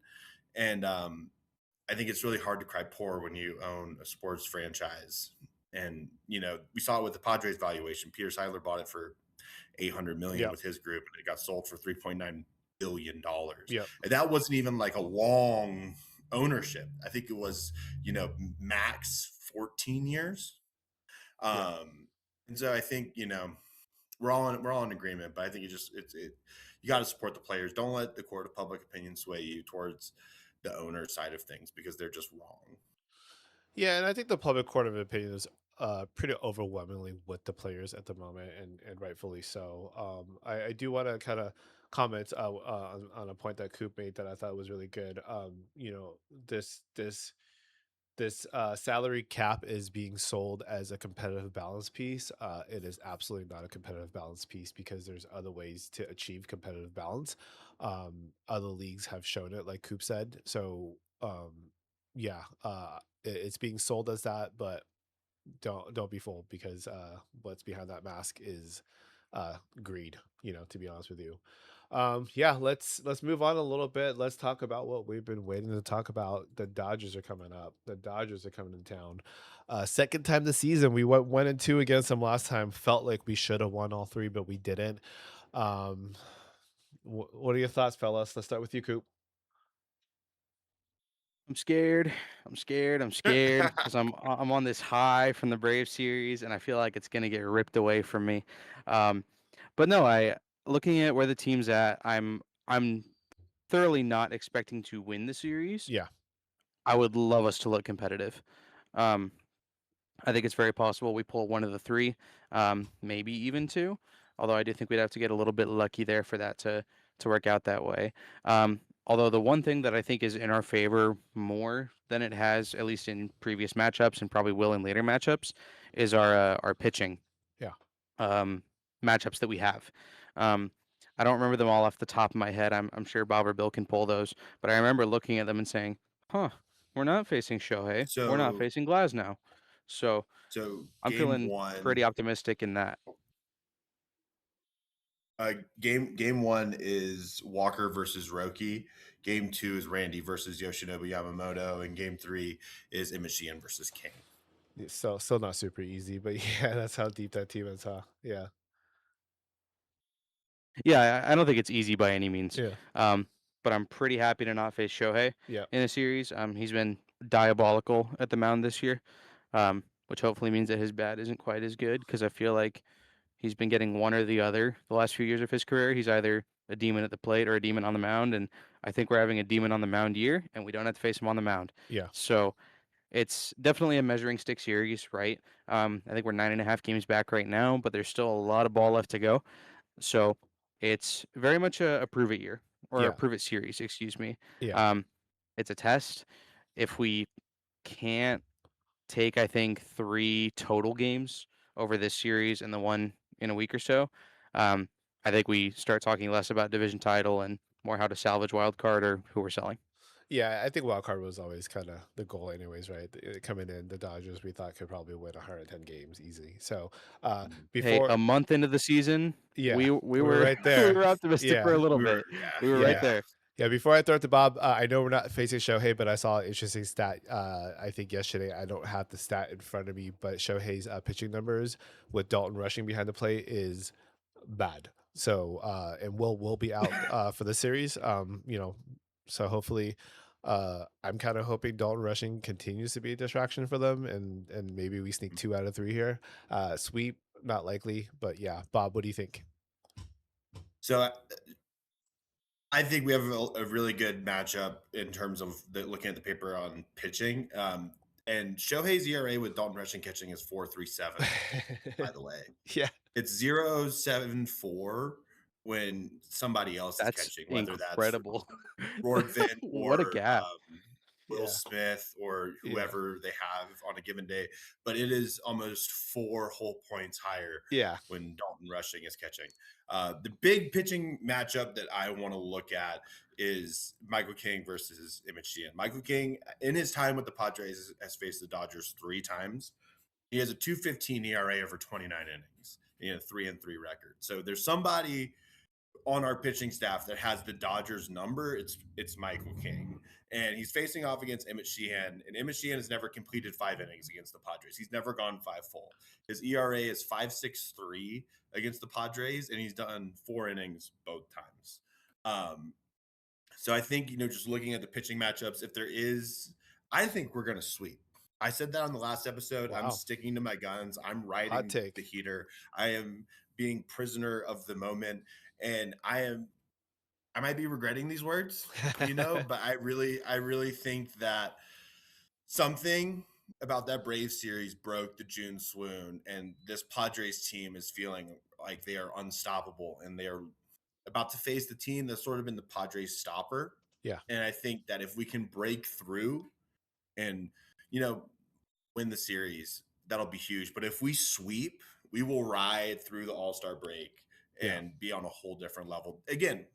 And I think it's really hard to cry poor when you own a sports franchise. And, we saw it with the Padres valuation. Peter Seidler bought it for 800 million
Yep.
with his group, and it got sold for $3.9 billion.
Yep.
And that wasn't even like a long ownership. I think it was, max 14 years.
Yeah.
And so I think, we're all in agreement, but I think you got to support the players. Don't let the court of public opinion sway you towards the owner side of things because they're just wrong.
Yeah, and I think the public court of opinion is pretty overwhelmingly with the players at the moment, and rightfully so. I do want to kind of comment on a point that Coop made that I thought was really good. This salary cap is being sold as a competitive balance piece. It is absolutely not a competitive balance piece because there's other ways to achieve competitive balance. Other leagues have shown it, like Coop said. So, yeah, it's being sold as that, but don't be fooled because what's behind that mask is greed. To be honest with you. Yeah, let's move on a little bit. Let's talk about what we've been waiting to talk about. The Dodgers are coming up. The Dodgers are coming to town. Second time this season. We went 1-2 against them last time. Felt like we should have won all three, but we didn't. Um, what are your thoughts, fellas? Let's start with you, Coop.
I'm scared. I'm scared because I'm on this high from the Brave series, and I feel like it's gonna get ripped away from me. Um, but no, I looking at where the team's at, I'm thoroughly not expecting to win the series.
Yeah,
I would love us to look competitive. Um, I think it's very possible we pull one of the three, maybe even two. Although I do think we'd have to get a little bit lucky there for that to work out that way. Although the one thing that I think is in our favor more than it has, at least in previous matchups and probably will in later matchups, is our pitching
yeah,
um, matchups that we have. Um, I don't remember them all off the top of my head. I'm sure Bob or Bill can pull those, but I remember looking at them and saying, "Huh, we're not facing Shohei. We're not
So,
facing Glasnow." So
so
I'm
game
feeling
one,
pretty optimistic in that.
game one is Walker versus Roki. Game two is Randy versus Yoshinobu Yamamoto, and game three is Imashien versus King.
it's still not super easy, but yeah, that's how deep that team is, huh? Yeah,
Yeah, I don't think it's easy by any means.
yeah,
Um, but I'm pretty happy to not face Shohei
yeah,
in a series. He's been diabolical at the mound this year, which hopefully means that his bat isn't quite as good because I feel like he's been getting one or the other the last few years of his career. He's either a demon at the plate or a demon on the mound, and I think we're having a demon on the mound year, and we don't have to face him on the mound.
yeah,
So it's definitely a measuring stick series, right? I think we're 9.5 games back right now, but there's still a lot of ball left to go. So it's very much a prove it year or a
yeah,
prove it series, excuse me.
yeah.
Um, it's a test. If we can't take, I think, 3 total games over this series and the one in a week or so, um, I think we start talking less about division title and more how to salvage wild card or who we're selling.
Yeah, I think wild card was always kind of the goal, anyways, right? Coming in, the Dodgers we thought could probably win 110 games easy. So,
Hey,
before,
a month into the season,
yeah,
we
we were
were
right
we
there.
were optimistic
Yeah,
for a little
We were,
bit. We were
yeah,
right
yeah,
yeah.
there.
yeah. Before I throw it to Bob, I know we're not facing Shohei, but I saw an interesting stat. I think yesterday, I don't have the stat in front of me, but Shohei's pitching numbers with Dalton rushing behind the plate is bad. So, and will be out for the series. So hopefully, I'm kind of hoping Dalton rushing continues to be a distraction for them, and maybe we sneak 2 out of 3 here. Sweep, not likely, but yeah. Bob, what do you think?
So I think we have a really good matchup in terms of looking at the paper on pitching. And Shohei's ERA with Dalton rushing catching is 4.37. By the way,
Yeah,
it's 0.74 when somebody else is
That's
catching, whether that's
incredible.
Rorgvin
What a
or
gap.
Will
yeah,
Smith or
yeah,
whoever they have on a given day. But it is almost 4 whole points higher
yeah,
when Dalton rushing is catching. The big pitching matchup that I want to look at is Michael King versus Emmett Sheehan. Michael King, in his time with the Padres, has faced the Dodgers 3 times. He has a 2.15 ERA over 29 innings. He had a 3-3 record. So there's somebody on our pitching staff that has the Dodgers number. It's Michael King. And he's facing off against Emmett Sheehan. And Emmett Sheehan has never completed 5 innings against the Padres. He's never gone 5 full. His ERA is 5.63 against the Padres, and he's done 4 innings both times. So I think, just looking at the pitching matchups, if there is, I think we're going to sweep. I said that on the last episode. I'm
Wow.
sticking to my guns. I'm
Hot
riding the
take.
heater. I am being prisoner of the moment. And I might be regretting these words, but I really think that something about that Braves series broke the June swoon, and this Padres team is feeling like they are unstoppable, and they are about to face the team that's sort of been the Padres stopper.
Yeah.
And I think that if we can break through and you know win the series, that'll be huge. But if we sweep, we will ride through the All-Star break
Yeah.
and be on a whole different level. Again,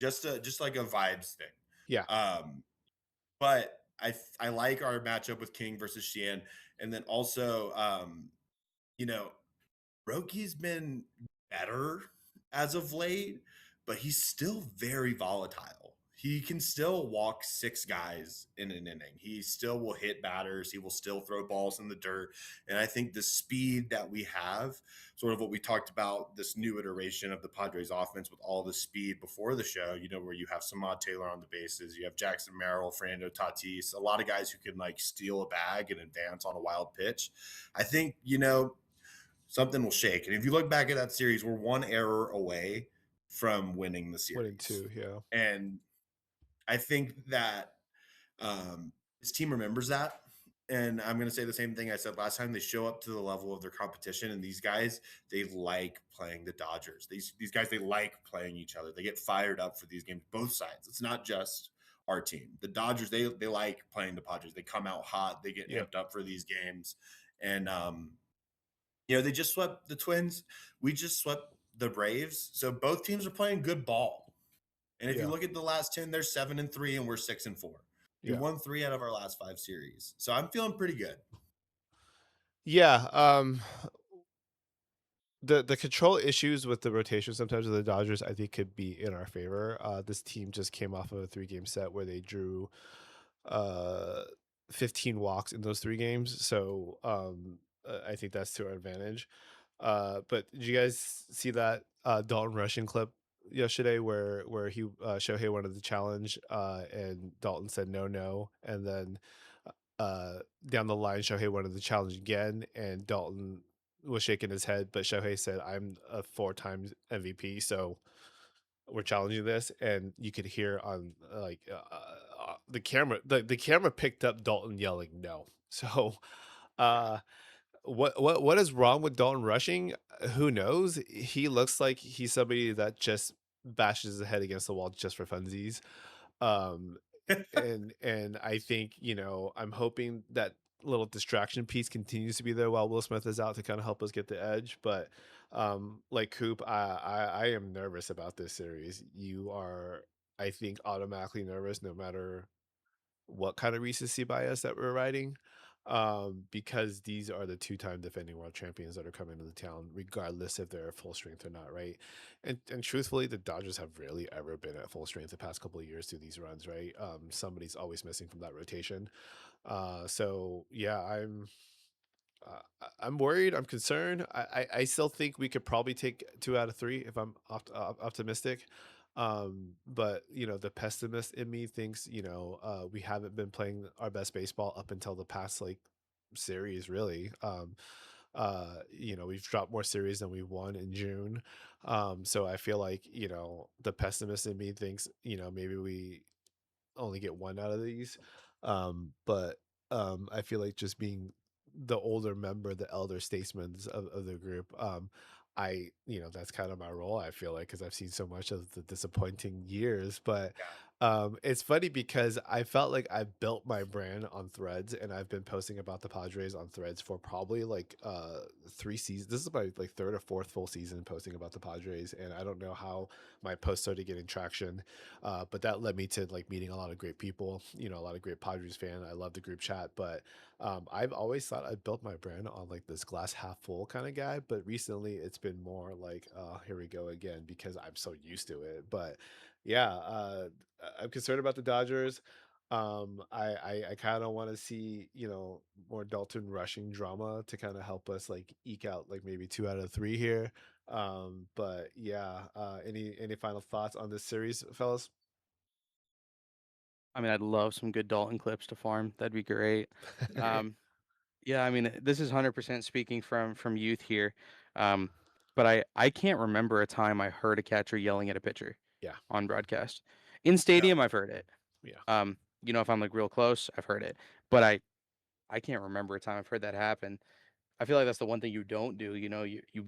just like a vibes thing.
Yeah.
But I like our matchup with King versus Sheehan, and then also you know Roki's been better as of late, but he's still very volatile. He can still walk six guys in an inning. He still will hit batters. He will still throw balls in the dirt. And I think the speed that we have, sort of what we talked about, this new iteration of the Padres offense with all the speed before the show, where you have Samad Taylor on the bases, you have Jackson Merrill, Fernando Tatis, a lot of guys who can like steal a bag and advance on a wild pitch. I think, something will shake. And if you look back at that series, we're one error away from winning the
Winning
series.
two. Yeah.
And I think that his team remembers that. And I'm going to say the same thing I said last time. They show up to the level of their competition. And these guys, they like playing the Dodgers. These guys, they like playing each other. They get fired up for these games, both sides. It's not just our team. The Dodgers, they like playing the Padres. They come out hot. They get
Yep.
amped up for these games. And they just swept the Twins. We just swept the Braves. So both teams are playing good ball. And if you
Yeah.
look at the last 10, they're 7-3 and we're 6-4. We
Yeah.
won 3 out of our last 5 series. So I'm feeling pretty good.
Yeah. The control issues with the rotation sometimes of the Dodgers, I think, could be in our favor. This team just came off of a 3-game set where they drew uh 15 walks in those 3 games. So I think that's to our advantage. But did you guys see that Dalton rushing clip yesterday where he Shohei wanted the challenge and Dalton said no, and then down the line Shohei wanted the challenge again and Dalton was shaking his head, but Shohei said, "I'm a 4 times MVP, so we're challenging this." And you could hear on the camera, the camera picked up Dalton yelling no. So uh what is wrong with Dalton rushing? Who knows? He looks like he's somebody that just bashes his head against the wall just for funsies. Um and I think, I'm hoping that little distraction piece continues to be there while Will Smith is out to kind of help us get the edge. But like Coop, I am nervous about this series. You are, I think, automatically nervous no matter what kind of recency bias that we're riding, because these are the 2-time defending world champions that are coming to the town, regardless if they're at full strength or not, right? And truthfully, the Dodgers have rarely ever been at full strength the past couple of years through these runs, right? Somebody's always missing from that rotation. So yeah, I'm worried. I'm concerned. I still think we could probably take 2 out of 3 if I'm optimistic. But the pessimist in me thinks we haven't been playing our best baseball up until the past like series, really. We've dropped more series than we won in June. So I feel like the pessimist in me thinks maybe we only get 1 out of these. But I feel like just being the older member, the elder statesman of the group, that's kind of my role, I feel like, because I've seen so much of the disappointing years. But it's funny because I felt like I built my brand on Threads, and I've been posting about the Padres on Threads for probably like 3 seasons. This is my like third or fourth full season posting about the Padres, and I don't know how my post started getting traction, but that led me to like meeting a lot of great people, a lot of great Padres fan. I love the group chat, but I've always thought I built my brand on like this glass half full kind of guy. But recently, it's been more like, here we go again, because I'm so used to it. But yeah, I'm concerned about the Dodgers. I kind of want to see more Dalton rushing drama to kind of help us like eke out like maybe 2 out of 3 here. But yeah, any final thoughts on this series, fellas?
I mean, I'd love some good Dalton clips to farm. That'd be great. Um, yeah, I mean, this is 100% speaking from youth here. Um, but I can't remember a time I heard a catcher yelling at a pitcher
Yeah,
on broadcast. In
Yeah.
stadium, I've heard it.
yeah.
If I'm like real close, I've heard it. But I can't remember a time I've heard that happen. I feel like that's the one thing you don't do. You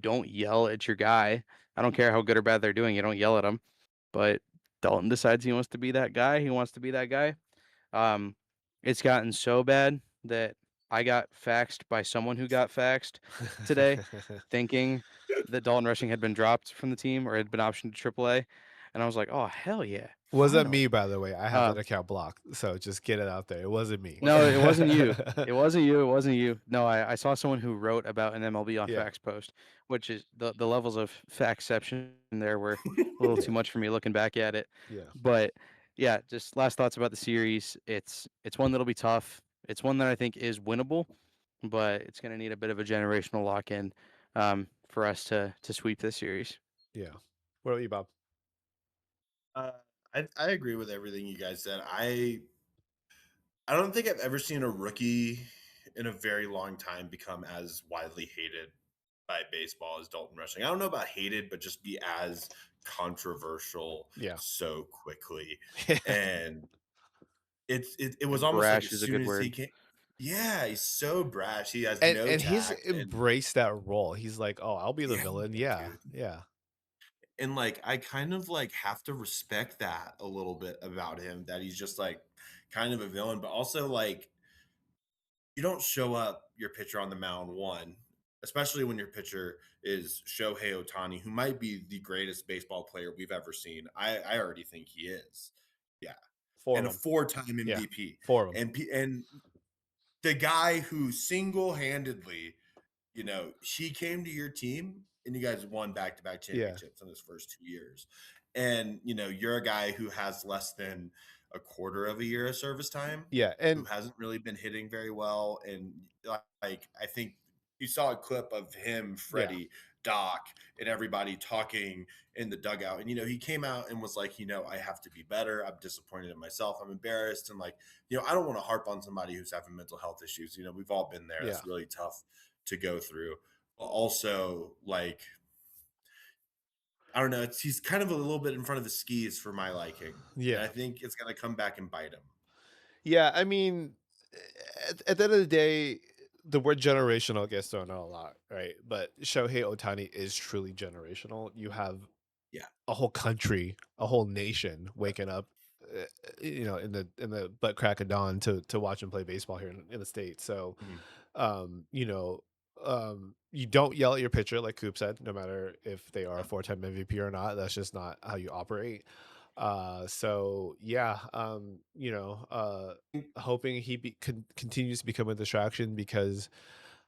don't yell at your guy. I don't care how good or bad they're doing. You don't yell at them. But Dalton decides he wants to be that guy. He wants to be that guy. Um, it's gotten so bad that I got faxed by someone who got faxed today, thinking that Dalton Rushing had been dropped from the team or had been optioned to AAA, and I was like, "Oh hell yeah,
Wasn't
finally!"
me, by the way. I have that
Um,
account blocked, so just get it out there. It wasn't me.
Was it?
no, it wasn't you. It wasn't you. It wasn't you. No, I saw someone who wrote about an MLB on
Yeah,
fax post, which is the levels of faxception there were a little too
yeah,
much for me looking back at it.
yeah,
But yeah, just last thoughts about the series. It's one that'll be tough. It's one that I think is winnable, but it's going to need a bit of a generational lock in for us to sweep this series.
yeah. What about you, Bob?
Uh, I agree with everything you guys said. I don't think I've ever seen a rookie in a very long time become as widely hated by baseball as Dalton Rushing. I don't know about hated, but just be as controversial
Yeah.
so quickly.
Yeah.
And it was
And
almost like
brash
as
is a
soon
good
as he
word.
came, yeah, he's so brash. He has
And
no
and he's
tact, and
embraced that role. He's like, "Oh, I'll be the
yeah,
villain." Yeah,
dude.
yeah,
And like I kind of like have to respect that a little bit about him, that he's just like kind of a villain, but also like you don't show up your pitcher on the mound one, especially when your pitcher is Shohei Otani, who might be the greatest baseball player we've ever seen. I already think he is. Yeah.
four
And
of
a
them.
four-time
Yeah,
MVP.
four of them.
And the guy who single-handedly, he came to your team and you guys won back-to-back
Yeah,
championships in his first 2 years. And, you're a guy who has less than a quarter of a year of service time,
yeah,
who
and
hasn't really been hitting very well. And like, I think you saw a clip of him,
yeah,
Freddie, Doc, and everybody talking in the dugout. And, he came out and was like, I have to be better. I'm disappointed in myself. I'm embarrassed. And like, I don't want to harp on somebody who's having mental health issues. We've all been there.
yeah,
That's really tough to go through. Also, like, I don't know, he's kind of a little bit in front of the skis for my liking, and I
yeah,
think it's gonna come back and bite him.
yeah. I mean, at the end of the day, the word generational gets thrown out a lot, right? But Shohei Otani is truly generational. You have
Yeah.
a whole country, a whole nation waking up, uh, in the butt crack of dawn to watch him play baseball here in the States. So,
Mhm.
um, you know, you don't yell at your pitcher, like Coop said, no matter if they are a
No.
four-time MVP or not. That's just not how you operate. So yeah, hoping he continues to become a distraction because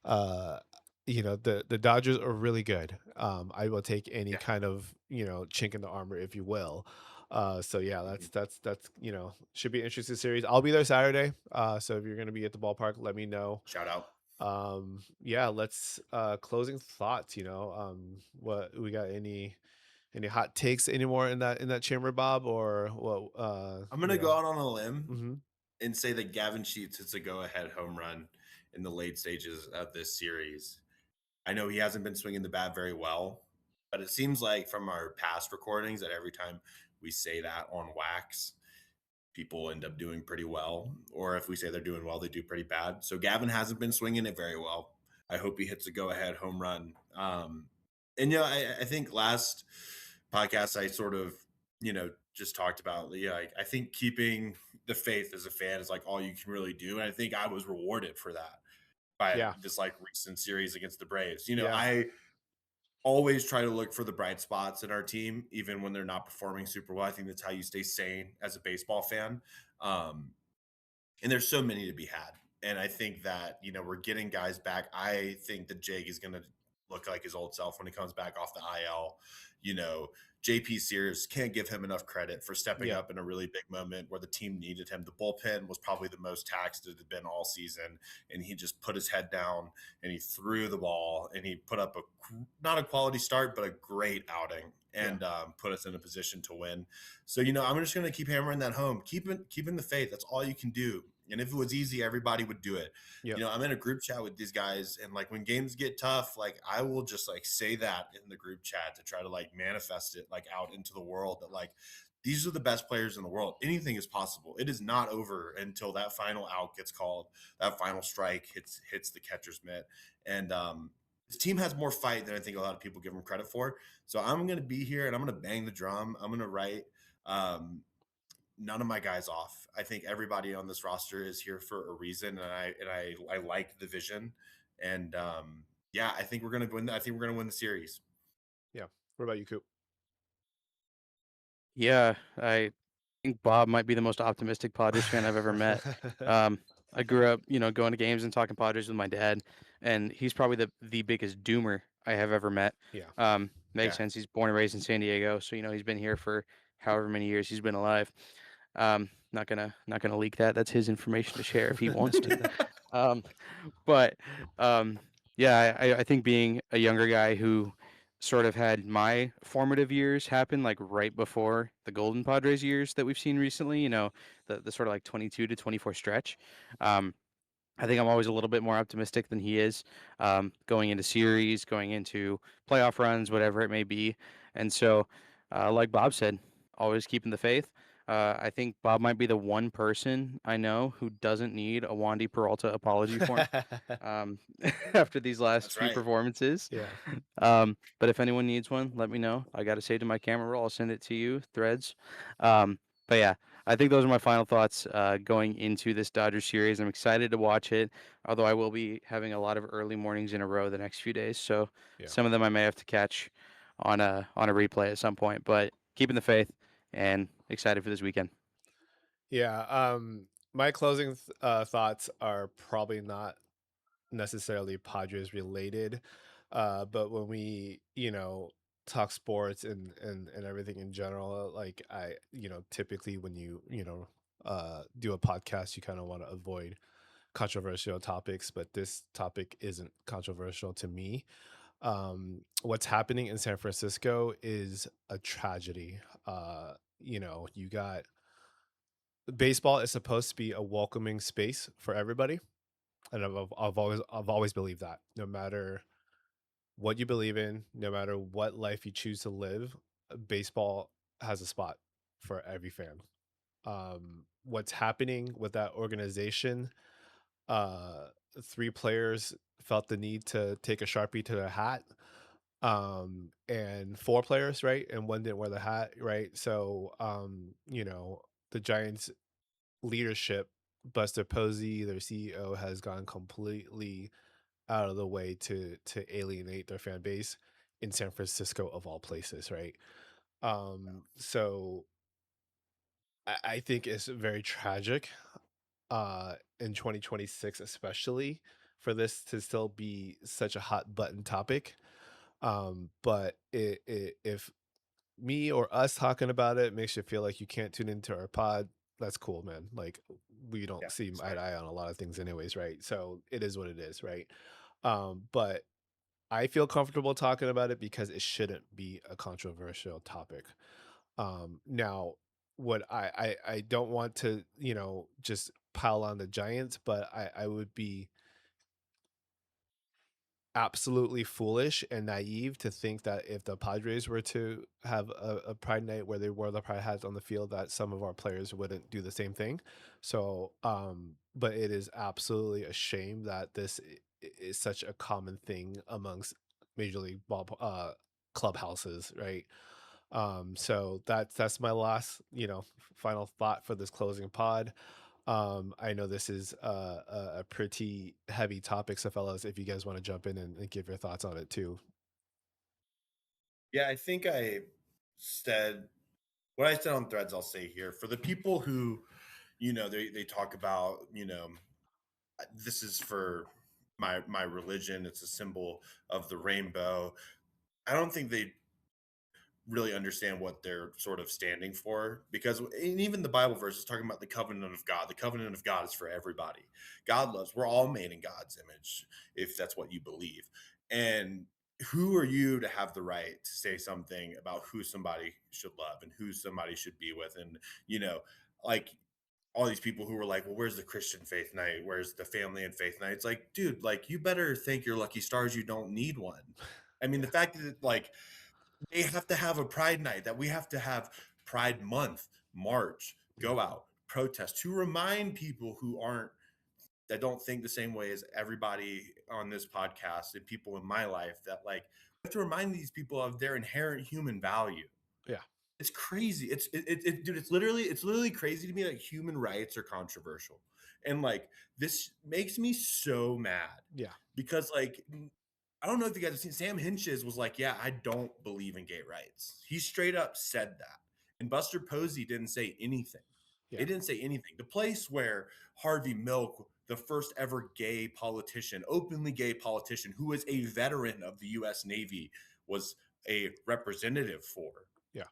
uh the Dodgers are really good. I will take any
Yeah.
kind of chink in the armor, if you will. So yeah, that's
Mhm.
should be an interesting series. I'll be there Saturday. So if you're gonna be at the ballpark, let me know.
Shout out.
Yeah, let's closing thoughts. What we got? Any hot takes anymore in that chamber, Bob, or what?
I'm gonna go out on a limb
Hmm.
and say that Gavin Sheets hits a go-ahead home run in the late stages of this series. I know he hasn't been swinging the bat very well, but it seems like from our past recordings that every time we say that on wax, people end up doing pretty well. Or if we say they're doing well, they do pretty bad. So Gavin hasn't been swinging it very well. I hope he hits a go ahead home run. And, I think last podcast I sort of, just talked about, I think keeping the faith as a fan is like all you can really do. And I think I was rewarded for that by
Yeah,
this like recent series against the Braves.
yeah,
I always try to look for the bright spots in our team, even when they're not performing super well. I think that's how you stay sane as a baseball fan. Um, and there's so many to be had. And I think that, we're getting guys back. I think that Jake is going to look like his old self when he comes back off the IL. you know, JP Sears, can't give him enough credit for stepping
Yeah.
up in a really big moment where the team needed him. The bullpen was probably the most taxed it had been all season, and he just put his head down and he threw the ball and he put up not a quality start, but a great outing
Yeah.
and put us in a position to win. So, I'm just going to keep hammering that home. Keeping the faith. That's all you can do. And if it was easy, everybody would do it.
Yep.
I'm in a group chat with these guys, and like when games get tough, like I will just like say that in the group chat to try to like manifest it like out into the world that like these are the best players in the world. Anything is possible. It is not over until that final out gets called, that final strike hits the catcher's mitt. And this team has more fight than I think a lot of people give them credit for. So I'm gonna be here and I'm gonna bang the drum. I'm gonna write none of my guys off. I think everybody on this roster is here for a reason, and I like the vision. And yeah, I think we're gonna win. I think we're gonna win the series.
Yeah. What about you, Coop?
Yeah, I think Bob might be the most optimistic Padres fan I've ever met. Um, I grew up, going to games and talking Padres with my dad, and he's probably the biggest doomer I have ever met.
Yeah.
Makes
Yeah.
sense. He's born and raised in San Diego, so he's been here for however many years he's been alive. Not gonna leak that. That's his information to share if he wants to. Um, but yeah, I think being a younger guy who sort of had my formative years happen like right before the Golden Padres years that we've seen recently, the sort of like 22 to 24 stretch. Um, I think I'm always a little bit more optimistic than he is, going into series, going into playoff runs, whatever it may be. And so, like Bob said, always keeping the faith. I think Bob might be the one person I know who doesn't need a Wandy Peralta apology form, um, after these last
That's
few
right.
performances.
Yeah.
But if anyone needs one, let me know. I got to say to my camera roll, I'll send it to you, Threads. But yeah, I think those are my final thoughts going into this Dodgers series. I'm excited to watch it, although I will be having a lot of early mornings in a row the next few days. So
Yeah.
some of them I may have to catch on a replay at some point. But keeping the faith and excited for this weekend.
Yeah. My closing thoughts are probably not necessarily Padres related. But when we, talk sports and everything in general, like I, typically when you do a podcast, you kind of want to avoid controversial topics, but this topic isn't controversial to me. What's happening in San Francisco is a tragedy. You got baseball is supposed to be a welcoming space for everybody, and I've always believed that. No matter what you believe in, no matter what life you choose to live, baseball has a spot for every fan. What's happening with that organization? Uh, three players felt the need to take a sharpie to their hat, and four players, right, and one didn't wear the hat, right. So, the Giants leadership, Buster Posey, their CEO, has gone completely out of the way to alienate their fan base in San Francisco of all places, right? So I think it's very tragic in 2026, especially for this to still be such a hot button topic. But if me or us talking about it makes you feel like you can't tune into our pod, that's cool, man. Like we don't
Yeah,
see
that's
eye to
right.
eye on a lot of things anyways, right? So it is what it is, right? But I feel comfortable talking about it because it shouldn't be a controversial topic. Now, what I don't want to, just pile on the Giants, but I would be absolutely foolish and naive to think that if the Padres were to have a pride night where they wore the pride hats on the field, that some of our players wouldn't do the same thing. So, but it is absolutely a shame that this is such a common thing amongst major league ball clubhouses, right? So that's my last, final thought for this closing pod. I know this is a pretty heavy topic, so fellas, if you guys want to jump in and give your thoughts on it too.
Yeah, I think I said what I said on Threads. I'll say here for the people who, they talk about, this is for my religion. It's a symbol of the rainbow. I don't think they really understand what they're sort of standing for, because and even the Bible verse is talking about the covenant of God. The covenant of God is for everybody. God loves, we're all made in God's image, if that's what you believe. And who are you to have the right to say something about who somebody should love and who somebody should be with? And, you know, like all these people who were like, well, where's the Christian faith night? Where's the family and faith night? It's like, dude, like, you better thank your lucky stars you don't need one. I mean, the
Yeah.
fact that, like, they have to have a pride night, that we have to have pride month, march, go out, protest, to remind people who aren't, that don't think the same way as everybody on this podcast and people in my life, that, like, we have to remind these people of their inherent human value.
Yeah.
It's crazy. Dude, it's literally crazy to me that human rights are controversial. And, like, this makes me so mad
Yeah.
because, like, I don't know if you guys have seen, Sam Hinches was like, yeah, I don't believe in gay rights. He straight up said that. And Buster Posey didn't say anything.
Yeah.
They didn't say anything. The place where Harvey Milk, the first ever gay politician, openly gay politician, who was a veteran of the US Navy, was a representative for,
Yeah.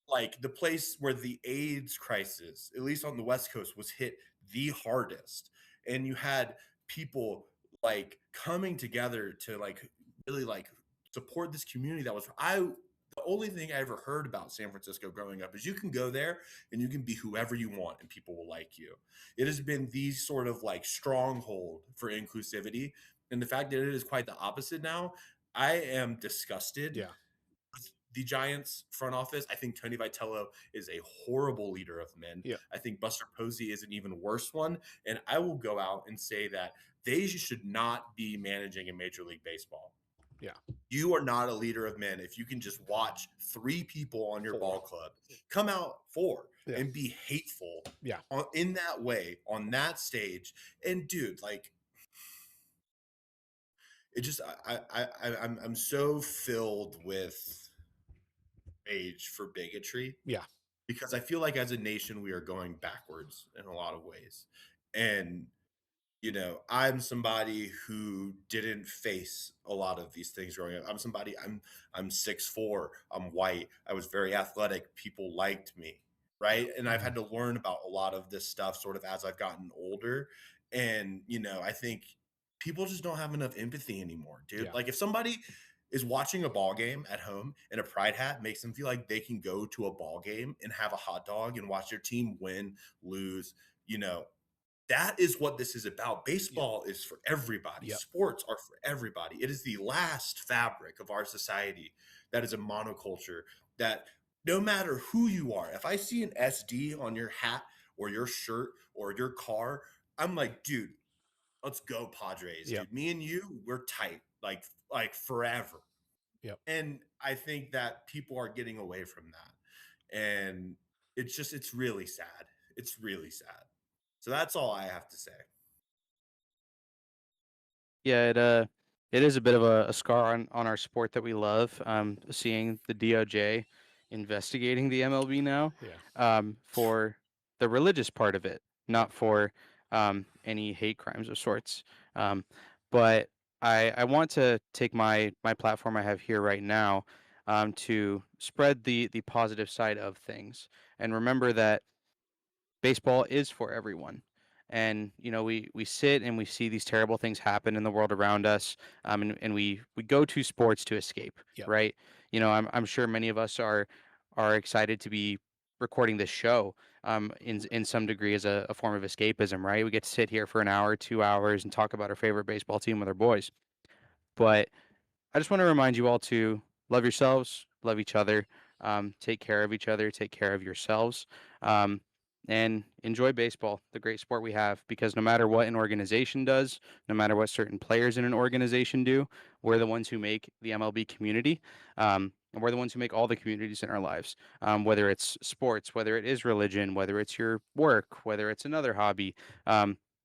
like, the place where the AIDS crisis, at least on the West Coast, was hit the hardest. And you had people, like, coming together to, like, really, like, support this community. That was, the only thing I ever heard about San Francisco growing up is you can go there and you can be whoever you want and people will like you. It has been the sort of, like, stronghold for inclusivity. And the fact that it is quite the opposite now, I am disgusted
Yeah.
with the Giants front office. I think Tony Vitello is a horrible leader of men.
Yeah.
I think Buster Posey is an even worse one. And I will go out and say that they should not be managing in Major League Baseball.
Yeah.
You are not a leader of men if you can just watch 3 people on your
Four.
ball club come out 4
Yeah.
and be hateful
Yeah.
in that way on that stage. And, dude, like, it just, I'm so filled with rage for bigotry.
Yeah.
Because I feel like as a nation, we are going backwards in a lot of ways. And, you know, I'm somebody who didn't face a lot of these things growing up. I'm 6'4", I'm white, I was very athletic, people liked me, right? And I've had to learn about a lot of this stuff sort of as I've gotten older. And, you know, I think people just don't have enough empathy anymore, dude.
Yeah.
Like, if somebody is watching a ball game at home and a pride hat makes them feel like they can go to a ball game and have a hot dog and watch their team win, lose, you know, that is what this is about. Baseball is for everybody.
Yep.
Sports are for everybody. It is the last fabric of our society that is a monoculture, that no matter who you are, if I see an SD on your hat or your shirt or your car, I'm like, dude, let's go Padres,
Yep.
dude. Me and you, we're tight, like forever.
Yep.
And I think that people are getting away from that. And it's really sad. It's really sad. So that's all I have to say.
Yeah, it is a bit of a scar on our sport that we love. Seeing the DOJ investigating the MLB now,
Yeah.
for the religious part of it, not for any hate crimes of sorts. But I want to take my platform I have here right now, to spread the positive side of things, and remember that baseball is for everyone. And we sit and we see these terrible things happen in the world around us, and we go to sports to escape.
Yep.
Right. I'm sure many of us are excited to be recording this show, in some degree, as a form of escapism. Right, we get to sit here for an hour, 2 hours, and talk about our favorite baseball team with our boys. But I just want to remind you all to love yourselves, love each other, take care of each other, take care of yourselves, um, and enjoy baseball, the great sport we have. Because no matter what an organization does, no matter what certain players in an organization do, we're the ones who make the MLB community, and we're the ones who make all the communities in our lives. Whether it's sports, whether it is religion, whether it's your work, whether it's another hobby,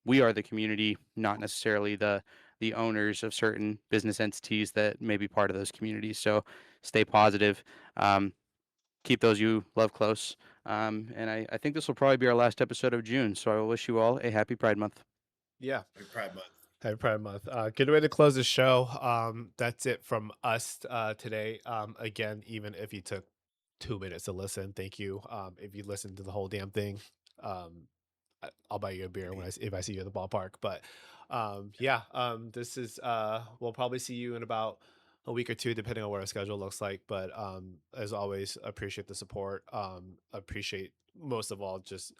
we are the community, not necessarily the owners of certain business entities that may be part of those communities. So stay positive. Keep those you love close. And I think this will probably be our last episode of June. So I will wish you all a happy Pride Month.
Yeah.
Happy Pride Month.
Happy Pride Month. Good way to close the show. That's it from us today. Again, even if you took 2 minutes to listen, thank you. If you listen to the whole damn thing, I'll buy you a beer when if I see you at the ballpark. But yeah, this is we'll probably see you in about a week or two, depending on what our schedule looks like. But as always, appreciate the support. Appreciate most of all just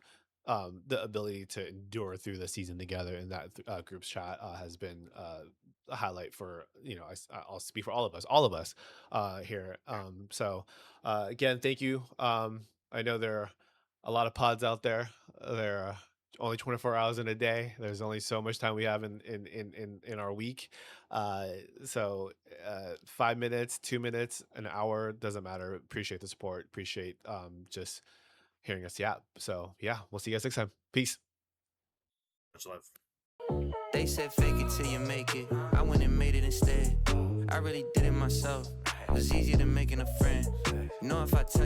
the ability to endure through the season together, and that group's chat has been a highlight for I'll speak for all of us here. So again, thank you. I know there are a lot of pods out there. There are only 24 hours in a day. There's only so much time we have in our week. So 5 minutes, 2 minutes, an hour, doesn't matter. Appreciate the support. Appreciate just hearing us. Yeah. So yeah, we'll see you guys next time. Peace.
Much love.
They said fake it till you make it. I went and made it instead. I really did it myself. It was easier than making a friend. You know if I tell